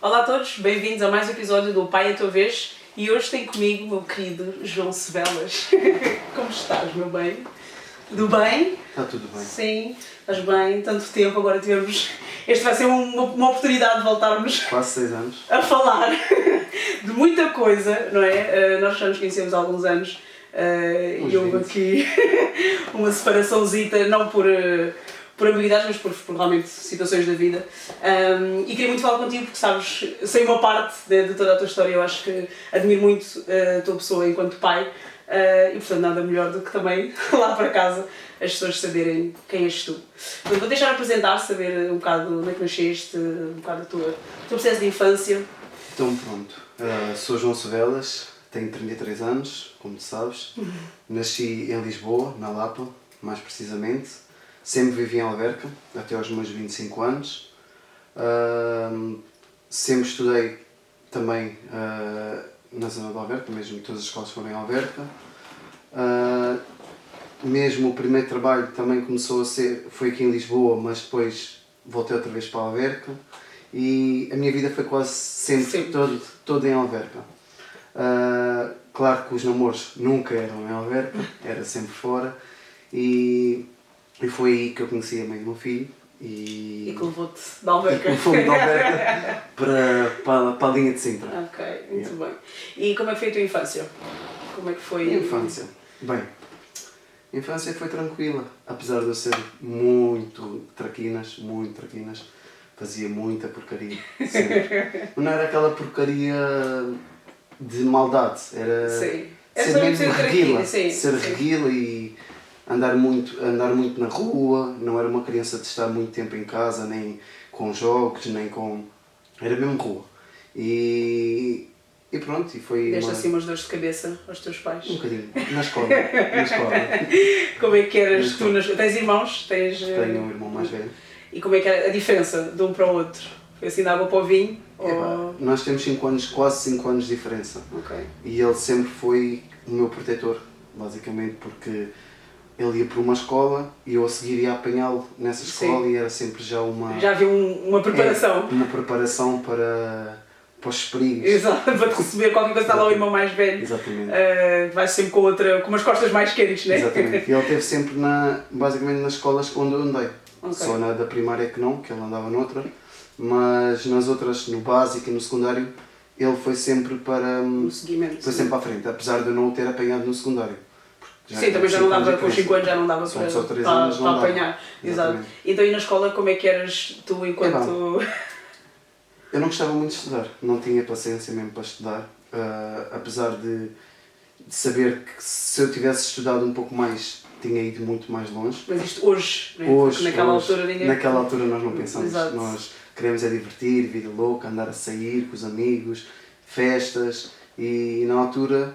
Olá a todos, bem-vindos a mais um episódio do Pai à Tua Vez e hoje tem comigo o meu querido João Cebelas. Como estás, meu bem? Do bem? Está tudo bem. Sim, estás bem, tanto tempo, agora tivemos... Este vai ser uma oportunidade de voltarmos Quase 6 anos. a falar de muita coisa, não é? Nós já nos conhecemos há alguns anos e houve aqui uma separaçãozita, não por ambiguidades, mas por realmente situações da vida. E queria muito falar contigo porque, sabes, sei uma parte de toda a tua história. Eu acho que admiro muito a tua pessoa enquanto pai e, portanto, nada melhor do que também lá para casa as pessoas saberem quem és tu. Portanto, vou deixar apresentar, saber um bocado onde é que nasceste, um bocado do teu processo de infância. Então pronto, sou João Cebelas, tenho 33 anos, como tu sabes. Nasci em Lisboa, na Lapa, mais precisamente. Sempre vivi em Alverca, até aos meus 25 anos. Sempre estudei também na zona de Alverca, mesmo todas as escolas foram em Alverca. Mesmo o primeiro trabalho também começou a ser, foi aqui em Lisboa, mas depois voltei outra vez para Alverca. E a minha vida foi quase sempre toda em Alverca. Claro que os namoros nunca eram em Alverca, era sempre fora. E foi aí que eu conheci a mãe do meu filho. E que levou-te de Alverca. E levou-me de Alverca para a linha de Sintra. Ok, muito bem. E como é que foi a tua infância? Como é que foi? A infância? Bem, a infância foi tranquila. Apesar de eu ser muito traquinas, fazia muita porcaria. Sempre. Não era aquela porcaria de maldade, era sim. ser mesmo reguila. Ser reguila e andar muito na rua. Não era uma criança de estar muito tempo em casa, nem com jogos, nem com... Era mesmo rua. E pronto, e foi... Deste assim umas dores de cabeça aos teus pais? Um bocadinho, na escola. Como é que eras tu? Tens irmãos? Tenho um irmão mais velho. E como é que era a diferença de um para o outro? Foi assim de água para o vinho? Ou... Nós temos 5 anos, quase 5 anos de diferença. Okay. E ele sempre foi o meu protetor, basicamente, porque ele ia para uma escola e eu a seguir ia apanhá-lo nessa escola. Sim. E era sempre já uma... Já havia uma preparação. Uma preparação para os perigos. Exato, para te receber qualquer coisa, está lá o irmão mais velho. Exatamente. Vais sempre com umas costas mais quentes, não é? Exatamente. E ele esteve sempre, basicamente, nas escolas onde eu andei. Okay. Só na da primária que ele andava noutra. Mas nas outras, no básico e no secundário, ele foi sempre para... No seguimento. Foi sempre para a frente, apesar de eu não o ter apanhado no secundário. Sim, também já não dava, com 5 anos já não dava para apanhar. Exato. Então, e na escola, como é que eras tu enquanto... Eu não gostava muito de estudar, não tinha paciência mesmo para estudar, apesar de saber que se eu tivesse estudado um pouco mais, tinha ido muito mais longe. Mas isto hoje, não é? Porque naquela altura nós não pensamos. Exato. Nós queremos divertir, vida louca, andar a sair com os amigos, festas, e na altura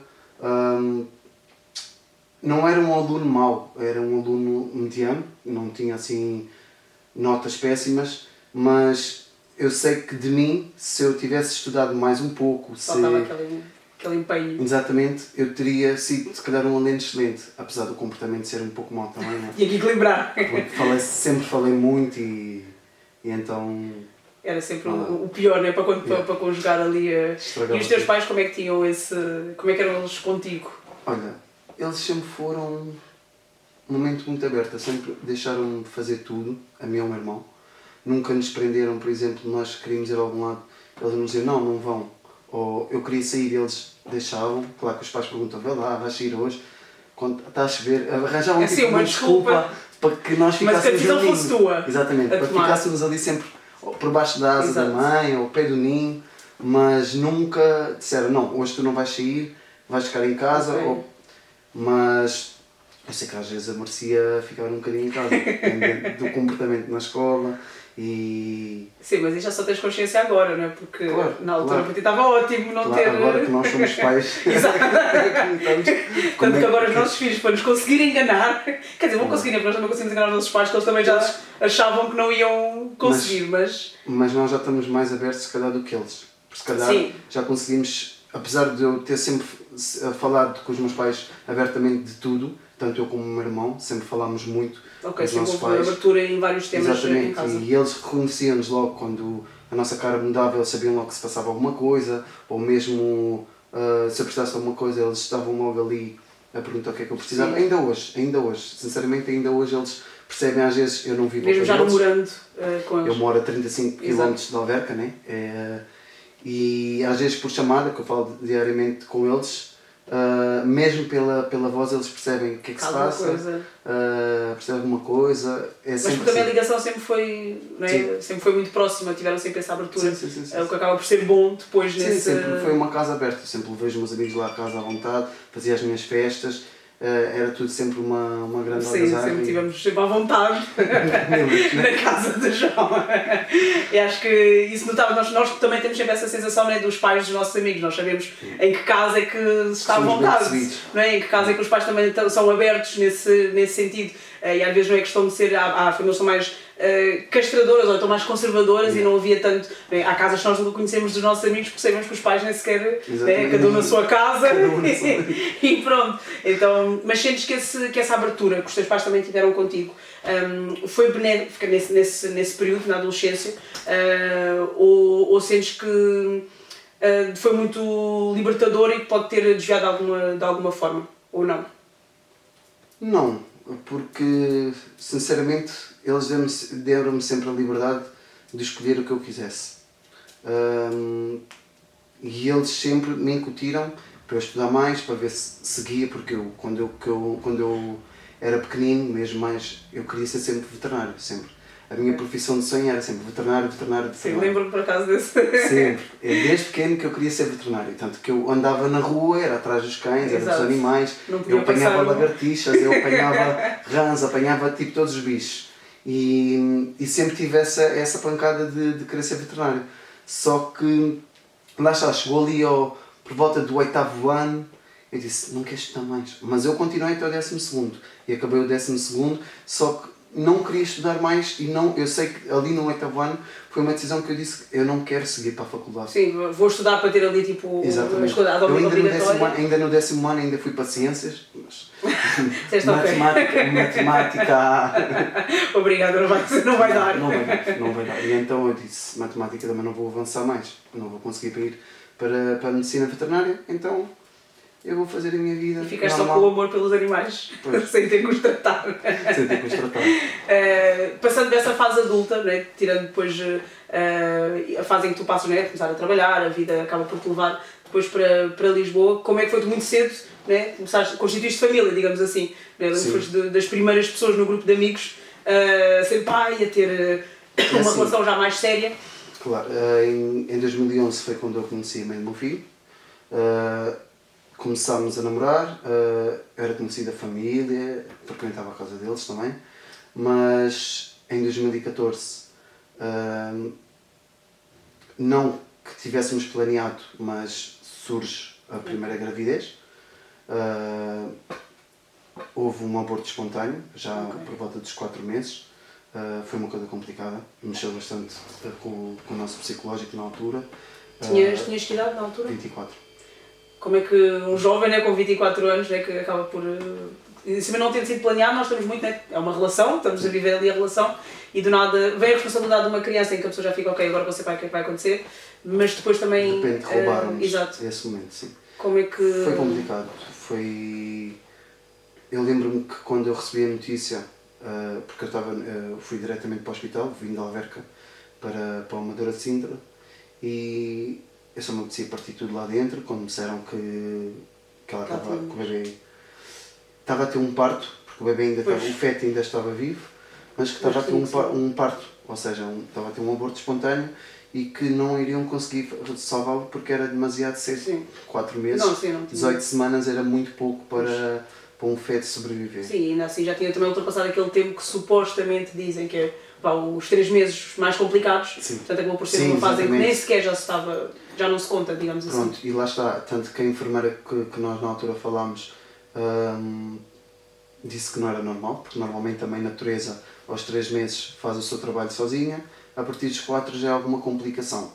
não era um aluno mau, era um aluno mediano, não tinha assim notas péssimas, mas eu sei que de mim, se eu tivesse estudado mais um pouco, faltava aquele empenho. Exatamente, eu teria sido se calhar um aluno excelente, apesar do comportamento ser um pouco mau também, não é? Tinha que equilibrar. Sempre falei muito e então... Era sempre o pior, né? Para conjugar ali E os teus pais como é que tinham como é que eram eles contigo? Olha, eles sempre foram um momento muito aberto, sempre deixaram-me fazer tudo, a mim e ao meu irmão. Nunca nos prenderam, por exemplo, nós queríamos ir a algum lado, eles nos diziam não vão. Ou eu queria sair e eles deixavam. Claro que os pais perguntam, vai lá, vais sair hoje, quando está a chover, arranjavam tipo uma desculpa para que nós ficássemos ali. Mas que a decisão fosse tua. Exatamente, para que ficássemos ali sempre por baixo da asa da mãe ou ao pé do ninho, mas nunca disseram, não, hoje tu não vais sair, vais ficar em casa. Okay. Mas eu sei que às vezes eu merecia ficar um bocadinho em casa, dependendo do comportamento na escola. Sim, mas isso já só tens consciência agora, não é? Porque na altura para ti estava ótimo não ter... Agora que nós somos pais... Exato. Tanto que agora os nossos filhos, para nos conseguir enganar... Quer dizer, vão conseguir, porque nós também conseguimos enganar os nossos pais, que eles também já achavam que não iam conseguir, mas... Mas nós já estamos mais abertos, se calhar, do que eles. Porque se calhar já conseguimos, apesar de eu ter sempre falado com os meus pais abertamente de tudo, tanto eu como o meu irmão, sempre falámos muito com os nossos pais. Abertura em vários temas. Exatamente, em casa. E eles reconheciam-nos logo a nossa cara mudava, eles sabiam logo que se passava alguma coisa, ou mesmo se eu precisasse de alguma coisa, eles estavam logo ali a perguntar o que é que eu precisava. Sim. Ainda hoje, sinceramente, ainda hoje eles percebem, às vezes eu não vivo Mesmo já deles. namorando com eles. Eu moro a 35 km de Alverca, né? E às vezes por chamada, que eu falo diariamente com eles, mesmo pela voz eles percebem o que é que se passa, percebem alguma coisa. Mas porque também a ligação sempre foi, não é? Sempre foi muito próxima, tiveram sempre essa abertura, sim. o que acaba por ser bom depois nesse... Sempre foi uma casa aberta, sempre levei os meus amigos lá à casa à vontade, fazia as minhas festas, era tudo sempre uma grande algazarra. Sim, sempre tivemos sempre à vontade na casa do João. E acho que isso notava, nós também temos sempre essa sensação, né, dos pais dos nossos amigos, nós sabemos em que casa é que se está à vontade, não é? Em que casa é que os pais também são abertos nesse sentido. E às vezes não é questão de ser, há famílias que são mais castradoras ou estão mais conservadoras e não havia tanto. Bem, há casas que nós não conhecemos dos nossos amigos porque sabemos que os pais nem sequer, cada um na sua casa e pronto. Então, mas sentes que essa abertura que os teus pais também tiveram contigo foi benéfica nesse período, na adolescência, ou sentes que foi muito libertador e que pode ter desviado de alguma forma, ou não? Não, porque sinceramente eles deram-me sempre a liberdade de escolher o que eu quisesse. E eles sempre me incutiram para eu estudar mais, para ver se seguia, porque quando eu era pequenino, mesmo mais, eu queria ser sempre veterinário, sempre. A minha profissão de sonho era sempre veterinário. Sim, lembro-me por acaso desse. Sempre. É desde pequeno que eu queria ser veterinário. Tanto que eu andava na rua, era atrás dos cães, era dos animais, eu apanhava lagartixas, eu apanhava rãs, apanhava tipo todos os bichos. E sempre tive essa pancada de querer ser veterinário. Só que, lá está, chegou ali por volta do 8º ano, eu disse, não quero estudar mais. Mas eu continuei até o 12º. E acabei o 12º, só que não queria estudar mais e eu sei que ali no 8º ano foi uma decisão que eu disse que eu não quero seguir para a faculdade. Sim, vou estudar para ter ali tipo uma escola obrigatória. Ainda no 10º ano ainda fui para ciências, mas matemática... Obrigada, não vai dar. Não vai dar. E então eu disse, matemática também não vou avançar mais, não vou conseguir ir para a medicina veterinária, então eu vou fazer a minha vida. E ficaste só com o amor pelos animais, sem ter que os tratar. Passando dessa fase adulta, né, tirando depois a fase em que tu passas, né, começar a trabalhar, a vida acaba por te levar depois para Lisboa, como é que foi muito cedo, né, constituíste família, digamos assim, né, foste das primeiras pessoas no grupo de amigos a ser pai, a ter uma relação já mais séria? Claro, em 2011 foi quando eu conheci a mãe do meu filho. Começámos a namorar, era conhecida a família, frequentava a casa deles também, mas em 2014, não que tivéssemos planeado, mas surge a primeira gravidez. Houve um aborto espontâneo, já por volta dos 4 meses. Foi uma coisa complicada, mexeu bastante com o nosso psicológico na altura. Tinhas que idade na altura? 24. Como é que um jovem, né, com 24 anos, né, que acaba por... Se não tendo sido planeado, nós estamos muito, né, é uma relação, estamos a viver ali a relação e do nada vem a responsabilidade de uma criança em que a pessoa já fica, ok, agora você pai, o que é que vai acontecer? Mas depois também... De repente roubaram-nos esse momento, sim. Como é que... Foi complicado, Eu lembro-me que quando eu recebi a notícia, porque eu fui diretamente para o hospital, vim de Alverca para o Amadora de Sintra e eu só me apetecia partir tudo lá dentro quando me disseram que ela estava, que o bebê estava a ter um parto, porque o bebê o feto ainda estava vivo, mas que estava a ter um parto, ou seja, estava a ter um aborto espontâneo e que não iriam conseguir salvá-lo porque era demasiado cedo. Sim. 4 meses, não 18 semanas era muito pouco para um feto sobreviver. Sim, ainda assim já tinha também ultrapassado aquele tempo que supostamente dizem que é os 3 meses mais complicados. Sim. Portanto, acabou por ser uma fase em que nem sequer já não se conta, digamos assim. Pronto, e lá está, tanto que a enfermeira que nós na altura falámos disse que não era normal, porque normalmente também a natureza aos 3 meses faz o seu trabalho sozinha, a partir dos 4 já é alguma complicação.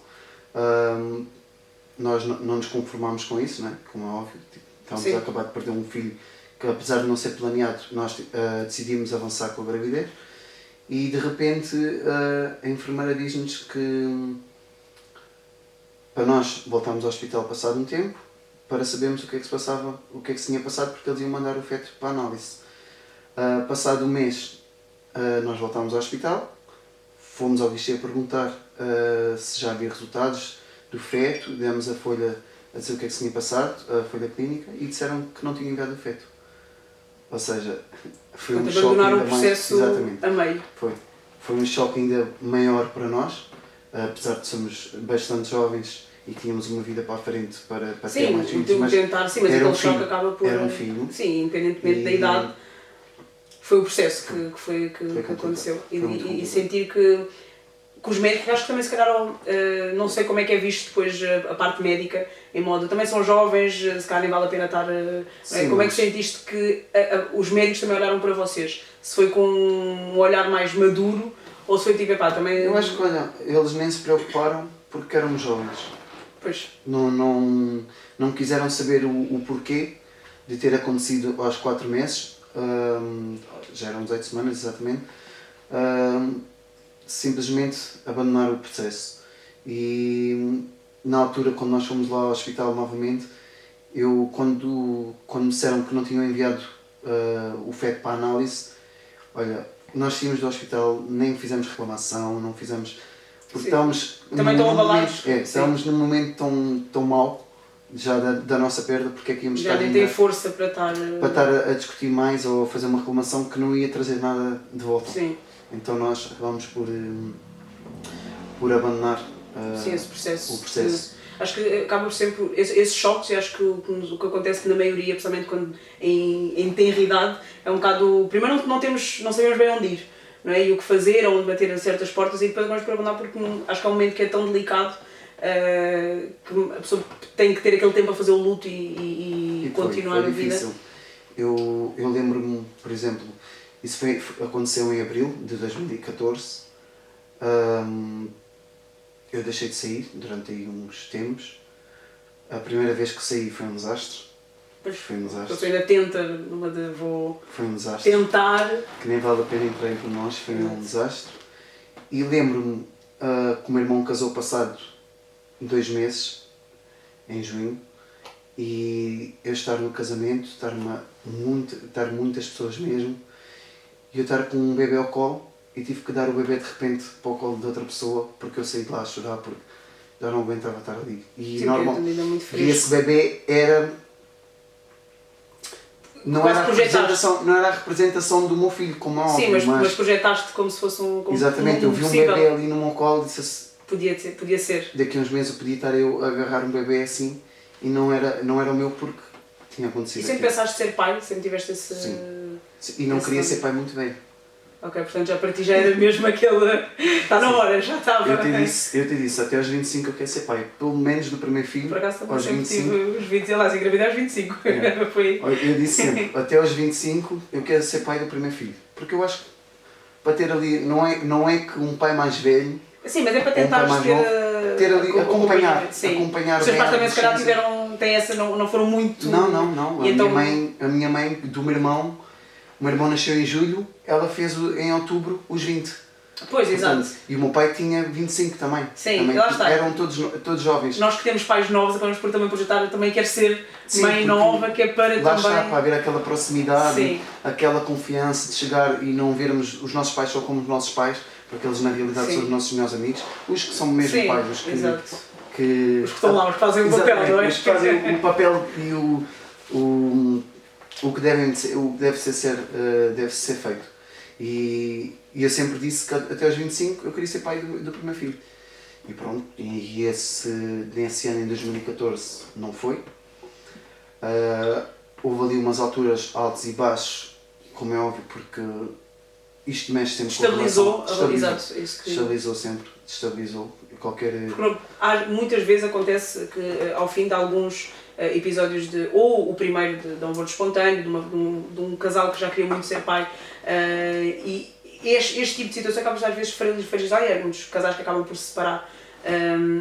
Nós não nos conformámos com isso, né? Como é óbvio, estávamos a acabar de perder um filho que, apesar de não ser planeado, nós decidimos avançar com a gravidez e de repente a enfermeira diz-nos que para nós voltarmos ao hospital passado um tempo, para sabermos o que é que se passava, o que é que se tinha passado, porque eles iam mandar o feto para a análise. Passado um mês, nós voltámos ao hospital, fomos ao guichê a perguntar se já havia resultados do feto, demos a folha a dizer o que é que se tinha passado, a folha clínica, e disseram que não tinham enviado o feto. Ou seja, foi um choque abandonaram ainda o processo mais... Exatamente. a meio. Foi um choque ainda maior para nós, apesar de sermos bastante jovens e tínhamos uma vida para a frente para ter mais filhos. Mas tentar, sim, mas aquele choque acaba por... Era um filho. Sim, independentemente da idade, foi o processo que aconteceu. E sentir que os médicos, acho que também se calhar, não sei como é que é visto depois a parte médica, em modo, também são jovens, se calhar nem vale a pena estar... Sim, como é que sentiste que os médicos também olharam para vocês? Se foi com um olhar mais maduro ou se foi tipo, epá, também... Eu acho que, olha, eles nem se preocuparam porque éramos jovens. Pois. Não quiseram saber o porquê de ter acontecido aos 4 meses, já eram 18 semanas exatamente, simplesmente abandonar o processo. E na altura, quando nós fomos lá ao hospital novamente, quando me disseram que não tinham enviado o feto para a análise, olha, nós saímos do hospital, nem fizemos reclamação, não fizemos... Porque estávamos também estão abalados. Estávamos num momento tão mau, já da nossa perda, porque é que íamos já estar nem tem força para estar a discutir mais ou a fazer uma reclamação que não ia trazer nada de volta. Sim. Então nós acabámos por abandonar sim, esse processo. o processo. Acho que acaba por sempre esses choques, e acho que o que acontece na maioria, principalmente quando em tenridade, é um bocado... Primeiro não sabemos bem onde ir, não é? E o que fazer, onde bater a certas portas, e depois vamos perguntar, porque acho que é um momento que é tão delicado que a pessoa tem que ter aquele tempo a fazer o luto e continuar a vida. Difícil. Eu lembro-me, por exemplo, isso aconteceu em abril de 2014. Eu deixei de sair durante aí uns tempos. A primeira vez que saí foi um desastre. Foi um desastre. Você ainda tenta, numa de vou foi um desastre. tentar. Que nem vale a pena entrar por nós, foi um desastre. E lembro-me que o meu irmão casou passado 2 meses, em junho, e eu estar no casamento, estar muitas pessoas mesmo, e eu estar com um bebê ao colo, e tive que dar o bebê de repente para o colo de outra pessoa, porque eu saí de lá a chorar, porque já não aguentava estar ali. E, sim, e esse bebê era... Não era a representação do meu filho, como é óbvio. Sim, mas projetaste como se fosse um... Exatamente, eu vi um bebê ali no meu colo e disse... Podia ser. Daqui a uns meses eu podia estar a agarrar um bebê assim, e não era o meu porque tinha acontecido. E sempre pensaste ser pai? Sempre tiveste esse... Sim. E não queria ser pai muito bem. Ok, portanto já para ti já era mesmo aquele... Está na hora, já estava. Eu te disse, até aos 25 eu quero ser pai. Pelo menos do primeiro filho. Por acaso também aos sempre 25. tive os 20, sei lá, se engravidei aos 25. É. Foi... Eu disse sempre, até aos 25 eu quero ser pai do primeiro filho. Porque eu acho que para ter ali, não é que um pai mais velho... Sim, mas é para tentar ter ali, acompanhar os seus pais também se calhar têm essa, não foram muito... Não. A minha mãe do meu irmão, o meu irmão nasceu em julho, ela fez em outubro os 20. Pois, portanto, exato. E o meu pai tinha 25 também. Sim, também, lá está. Eram todos jovens. Nós que temos pais novos, acabamos por também projetar, também quer ser mãe nova, que é para lá também... está, para haver aquela proximidade, sim, aquela confiança de chegar e não vermos os nossos pais só como os nossos pais, porque eles na realidade sim, são os nossos melhores amigos, os que são mesmo sim, pais, os que estão lá, os que fazem o papel, não é? Os que fazem o papel e o que deve ser feito. E eu sempre disse que até aos 25 eu queria ser pai do primeiro filho. E pronto, e nesse ano, em 2014, não foi. Houve ali umas alturas altas e baixos, como é óbvio, porque isto mexe sempre com a relação. Estabilizou sempre, destabilizou qualquer... Muitas vezes acontece que ao fim de alguns episódios ou o primeiro de um aborto espontâneo, de um casal que já queria muito ser pai, e este tipo de situação acaba às vezes fragilizar, e há muitos casais que acabam por se separar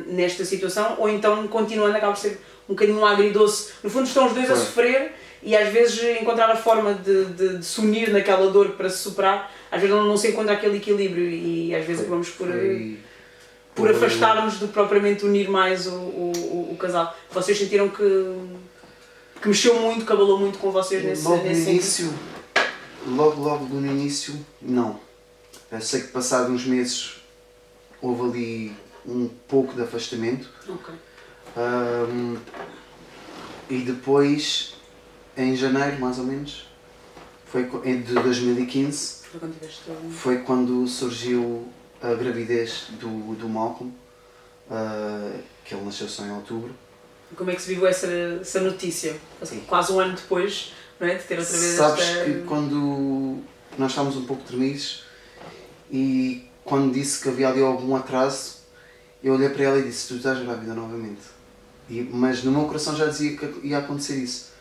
nesta situação, ou então continuando acaba por ser um bocadinho agridoce. No fundo estão os dois a sofrer e às vezes encontrar a forma de se unir naquela dor para se superar, às vezes não se encontra aquele equilíbrio e às vezes acabamos por... por afastarmos do que propriamente unir mais o casal. Vocês sentiram que mexeu muito, que abalou muito com vocês nesse início? Logo no início, não. Eu sei que passado uns meses houve ali um pouco de afastamento. Ok. E depois, em janeiro mais ou menos, de 2015, foi quando surgiu a gravidez do Malcolm, que ele nasceu só em outubro. Como é que se viveu essa notícia? Quase um ano depois, não é? De ter outra vez Sabes que quando nós estávamos um pouco tremidos e quando disse que havia ali algum atraso, eu olhei para ela e disse: tu estás grávida novamente. Mas no meu coração já dizia que ia acontecer isso,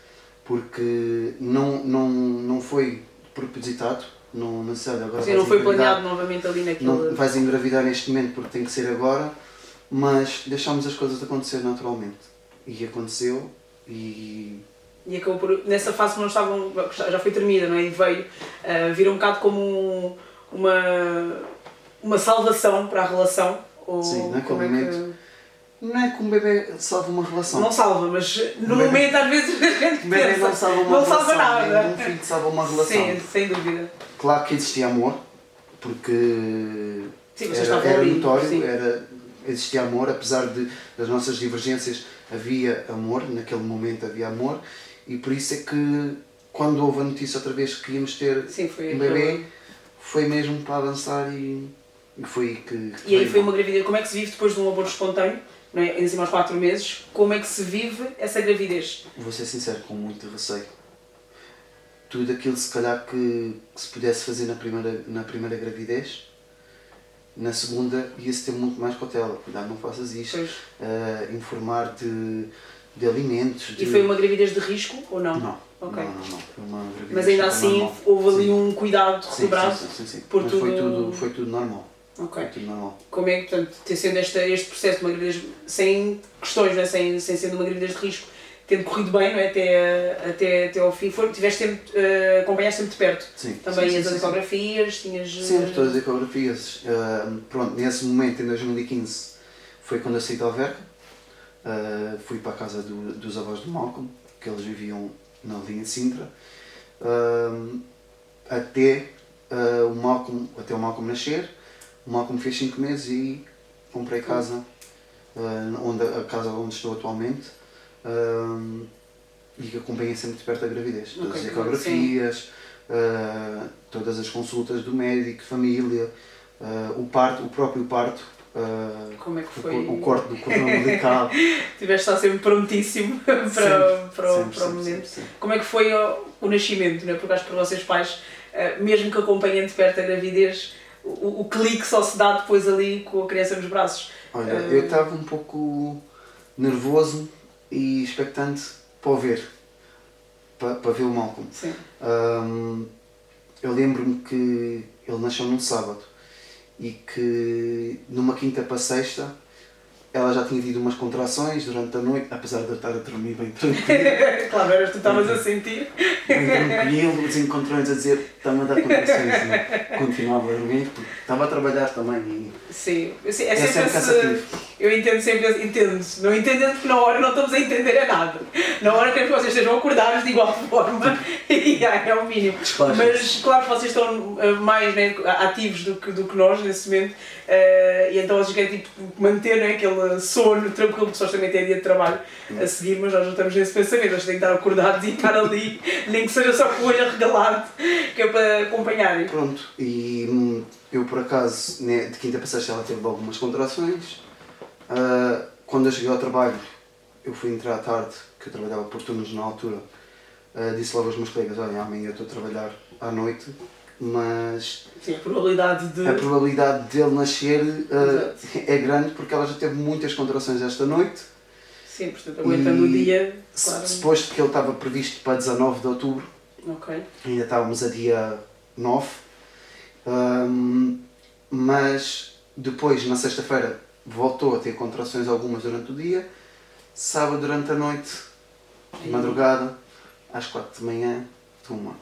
porque não foi propositado, não sei, agora sim, não foi planeado novamente ali naquele... Não vais engravidar neste momento porque tem que ser agora, mas deixámos as coisas acontecer naturalmente. E aconteceu e acabou por... Nessa fase que não estavam... já foi terminada, não é? E veio vir um bocado como uma salvação para a relação. Ou sim, naquele momento... Não é que um bebê salva uma relação. Não salva, mas no momento às vezes a gente pensa... Um bebê não salva uma relação, salva nada. Um filho salva uma relação. Sim, sem dúvida. Claro que existia amor, porque sim, era notório, existia amor, apesar das nossas divergências, havia amor, naquele momento havia amor, e por isso é que quando houve a notícia outra vez que íamos ter um bebê, foi mesmo para avançar e foi aí que e aí foi uma gravidez. Como é que se vive depois de um aborto espontâneo, não é? Em cima aos 4 meses, como é que se vive essa gravidez? Vou ser sincero, com muito receio. Tudo aquilo se calhar que se pudesse fazer na primeira gravidez, na segunda ia-se ter muito mais cautela. Cuidado, não faças isto. Informar de alimentos. E foi uma gravidez de risco ou não? Não. Okay. Não. Foi uma gravidez. Mas ainda assim normal. houve ali um cuidado redobrado. Sim. Por mas tudo... foi tudo normal. Ok. Foi tudo normal. Como é que, portanto, ter sendo este processo de uma gravidez sem questões, não é? sem sendo uma gravidez de risco, tendo corrido bem, não é? até ao fim, acompanhaste sempre de perto. Sim. Também as ecografias, tinhas... Sempre, todas as ecografias. Pronto, nesse momento, em 2015, foi quando eu saí de Alverca. Fui para a casa dos avós do Malcolm, que eles viviam na linha de Sintra, até o Malcolm nascer. O Malcolm fez 5 meses e comprei casa, a casa onde estou atualmente, e que acompanhei sempre de perto a gravidez. Todas as ecografias, todas as consultas do médico, de família, o próprio parto. Como é que foi? O corte do cordão umbilical. Tiveste a sempre prontíssimo para o momento. Sempre. Como é que foi o nascimento? Não é? Porque acho que para vocês pais, mesmo que acompanhem de perto a gravidez, o clique só se dá depois ali com a criança nos braços. Olha, eu estava um pouco nervoso e expectante para o ver, para ver o Malcolm. Sim. Eu lembro-me que ele nasceu num sábado e que numa quinta para sexta ela já tinha tido umas contrações durante a noite, apesar de eu estar a dormir bem tranquilo. Claro, eras tu estavas a sentir. Bem tranquilo, os encontrões a dizer está-me a dar contrações, né? Continuava a dormir porque estava a trabalhar também. E sim, é sempre cansativo. Eu entendo sempre, não entendendo porque na hora não estamos a entender a nada. Na hora queremos que vocês estejam acordados de igual forma e é o mínimo. Mas claro que vocês estão mais, né, ativos do que nós nesse momento e então vocês querem tipo, manter, né, aquele sono tranquilo, porque só também têm dia de trabalho a seguir, mas nós não estamos nesse pensamento, nós temos que estar acordados e estar ali, nem que seja só com o olho arregalado, que é para acompanharem. Pronto, e eu por acaso, né, de quinta para sexta ela teve algumas contrações. Quando eu cheguei ao trabalho, eu fui entrar à tarde, que eu trabalhava por turnos na altura, disse logo aos meus colegas: olha, amanhã eu estou a trabalhar à noite, mas sim, a probabilidade dele nascer é grande porque ela já teve muitas contrações esta noite. Sim, portanto aguentando o dia. Claro. Suposto que ele estava previsto para 19 de outubro, ainda estávamos a dia 9, mas depois na sexta-feira voltou a ter contrações algumas durante o dia, sábado durante a noite, de madrugada, às 4 de manhã, toma.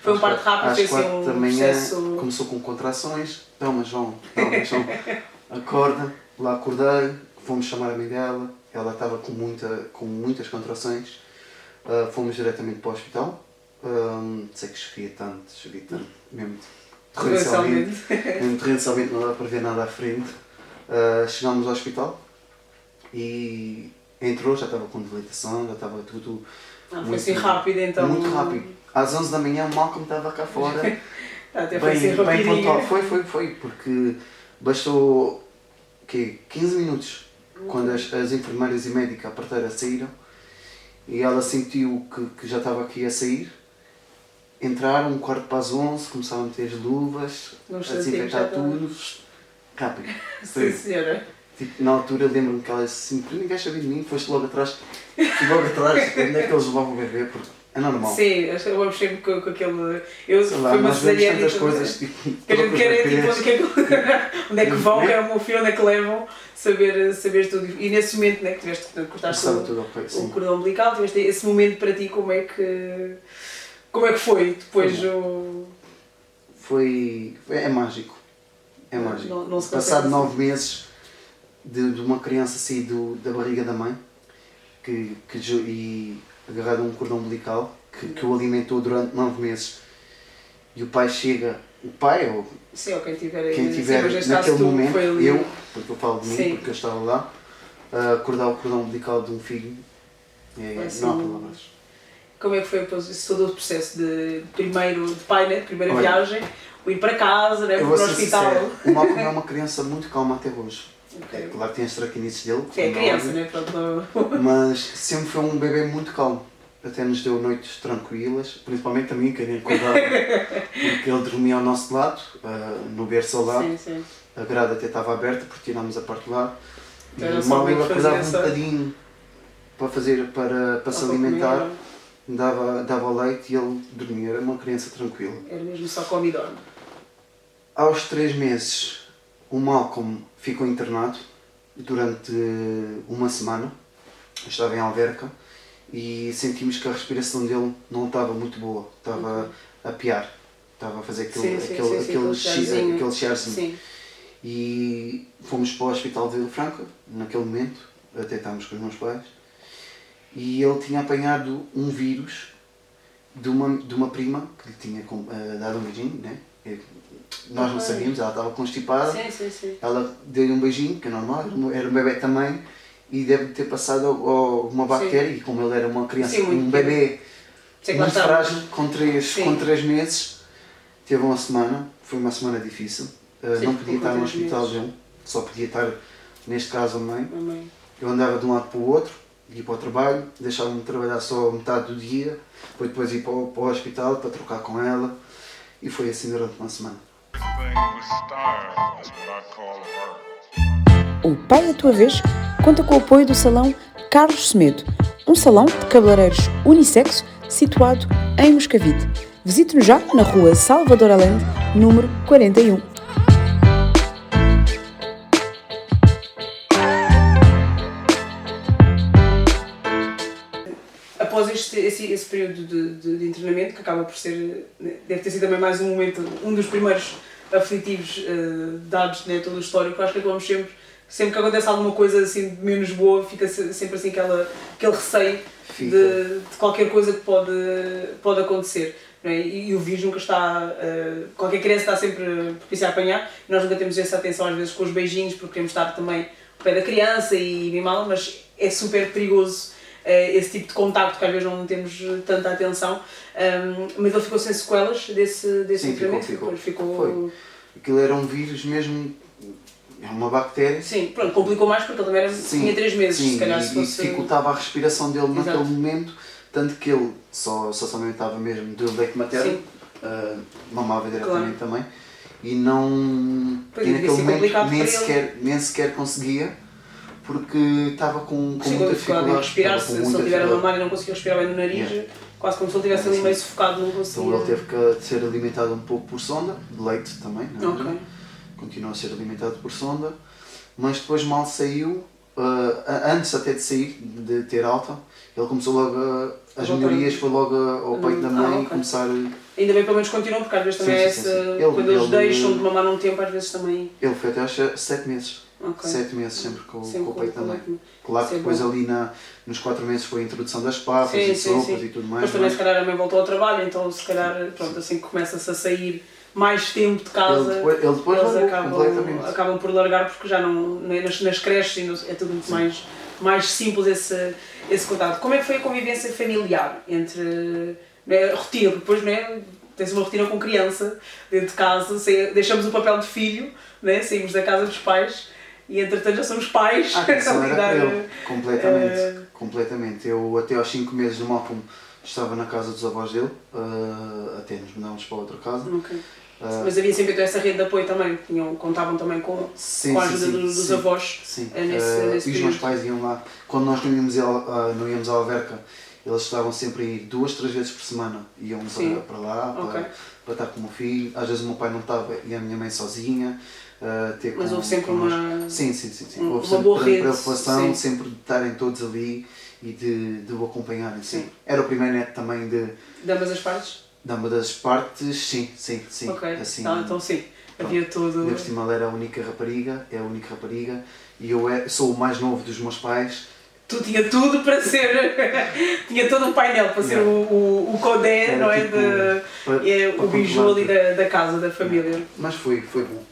Foi um parto rápido, às 4 da manhã processo... começou com contrações, toma João, acorda, lá acordei, fomos chamar a mãe dela, ela estava com muitas contrações, fomos diretamente para o hospital, sei que chovia tanto, mesmo torrencialmente não dava para ver nada à frente. Chegámos ao hospital e entrou, já estava com debilitação, já estava tudo foi assim rápido então? Muito rápido. Às 11 da manhã o Malcolm estava cá fora. Até foi assim rapidinho. Pontual. Foi, porque bastou 15 minutos quando as enfermeiras e médica, a parteira, saíram e ela sentiu que já estava aqui a sair. Entraram, 11:15, começaram a meter as luvas, a desinfetar tudo. Rápido. Sim, senhora. Tipo, na altura lembro-me que ela disse assim, tu ninguém sabia de mim, foste logo atrás. Fui logo atrás, onde é que eles levavam o bebê? Porque é normal. Sim, eu vamos sempre com aquele... Eu sei lá, fui uma nós vemos cesariana tantas coisas, tipo, que a gente quer é tipo onde é que vão, que é o meu filho, onde é que levam, saber tudo. E nesse momento, né, que tiveste que cortar o cordão umbilical, tiveste esse momento para ti, como é que foi depois É mágico. É mágico. Não se Passado 9 meses de uma criança sair da barriga da mãe e agarrado a um cordão umbilical que o alimentou durante 9 meses e o pai chega, ou quem tiver naquele momento, porque eu falo de mim, porque eu estava lá, a acordar o cordão umbilical de um filho, não há palavras. Como é que foi esse todo o processo de pai, né, de primeira viagem, o ir para casa, né, para o hospital? Sincero, o Malcolm é uma criança muito calma até hoje. Okay. Claro que tem as traquinices dele. É criança, né? Mas sempre foi um bebê muito calmo. Até nos deu noites tranquilas, principalmente a mim, que nem acordava, porque ele dormia ao nosso lado, no berço ao lado. Sim. A grade até estava aberta, porque tirámos a parte de lá. Então, e mal ele acordava um bocadinho para se alimentar, dava leite e ele dormia. Era uma criança tranquila. Era mesmo só come e dorme. Aos 3 meses, o Malcolm ficou internado durante uma semana. Eu estava em Alverca e sentimos que a respiração dele não estava muito boa, estava a piar, estava a fazer aquele chiarzinho. E fomos para o hospital de Vila Franca, naquele momento, até estávamos com os meus pais, e ele tinha apanhado um vírus de uma prima que lhe tinha dado um beijinho, né? Nós não sabíamos, ela estava constipada, ela deu-lhe um beijinho, que é normal, era um bebê também, e deve ter passado alguma bactéria, e como ele era uma criança, um bebê muito frágil, com 3 meses, teve uma semana, foi uma semana difícil, não podia estar no hospital dele, só podia estar, neste caso, a mãe. Eu andava de um lado para o outro, ia para o trabalho, deixava-me trabalhar só metade do dia, depois ir para o hospital para trocar com ela, e foi assim durante uma semana. O Pai à Tua Vez conta com o apoio do Salão Carlos Semedo, um salão de cabeleireiros unissexo situado em Moscavide. Visite-nos já na rua Salvador Allende, número 41. Após esse período de internamento, que acaba por ser, deve ter sido também mais um momento, um dos primeiros aflitivos dados, né, todo o histórico, acho que acabamos sempre que acontece alguma coisa assim menos boa, fica sempre assim aquele receio de qualquer coisa que pode acontecer. Não é? E o vírus nunca está, qualquer criança está sempre propícia a apanhar, e nós nunca temos essa atenção às vezes com os beijinhos, porque queremos estar também ao pé da criança e mimá-la, mas é super perigoso esse tipo de contacto, que às vezes não temos tanta atenção, mas ele ficou sem sequelas desse tratamento? Ficou. Foi. Aquilo era um vírus mesmo, é uma bactéria. Sim, pronto, complicou mais porque ele também tinha 3 meses, se calhar se fosse... E dificultava a respiração dele naquele momento, tanto que ele só se alimentava mesmo do leite materno, mamava diretamente também, e não, e naquele momento nem sequer conseguia, porque estava com muita dificuldade em respirar, se ele tiver a mamar e não conseguia respirar bem no nariz, quase como se ele estivesse ali meio sufocado, não conseguia. Então ele teve que ser alimentado um pouco por sonda, de leite também, não é? Continua a ser alimentado por sonda, mas depois mal saiu, antes até de sair, de ter alta, ele começou logo as Voltar. melhorias, foi logo ao peito da mãe ok. começar... Ainda bem pelo menos continuam, porque às vezes também Sim, é sim, essa. sim, sim. Quando eles Ele- deixam de mamar num tempo, às vezes também. Ele foi até aos 7 meses. Ok. 7 meses sempre com o peito da mãe. leite. Claro que Isso é depois bom. ali nos 4 meses foi a introdução das papas Sim, e sim, sopas sim. e tudo mais. Depois também, mas se calhar, a mãe voltou ao trabalho, então, se calhar, pronto, assim que começa-se a sair mais tempo de casa, ele depois eles largou completamente. acabam por largar porque já não. Nas creches é tudo muito mais simples esse contato. Como é que foi a convivência familiar entre. Né, a rotina? Porque depois, né, tens uma rotina com criança dentro de casa, deixamos o papel de filho, né, saímos da casa dos pais e entretanto já somos pais. A atenção a era lidar, para ele, completamente. Eu até aos 5 meses do Malcolm estava na casa dos avós dele, até nos mudámos para outra casa. Ok. Mas havia sempre então essa rede de apoio também, contavam também com a ajuda dos avós. Sim. Nesse E os meus pais iam lá, quando nós não íamos à Alverca, eles estavam sempre a ir 2, 3 vezes por semana, iam para lá, para estar com o meu filho. Às vezes o meu pai não estava e a minha mãe sozinha. Mas houve sempre uma... Sim. Houve uma sempre boa rede, preocupação, sim. sempre de estarem todos ali e de o acompanharem. Sim. Era o primeiro neto também de ambas as partes? uma das partes, sim. Ok, Assim, então sim, havia tudo... Ainda por cima ela era a única rapariga, e eu sou o mais novo dos meus pais. Tu tinha tudo para ser... tinha todo um painel para ser o codé, não é? Para o biju ali da casa, da família. Mas foi bom.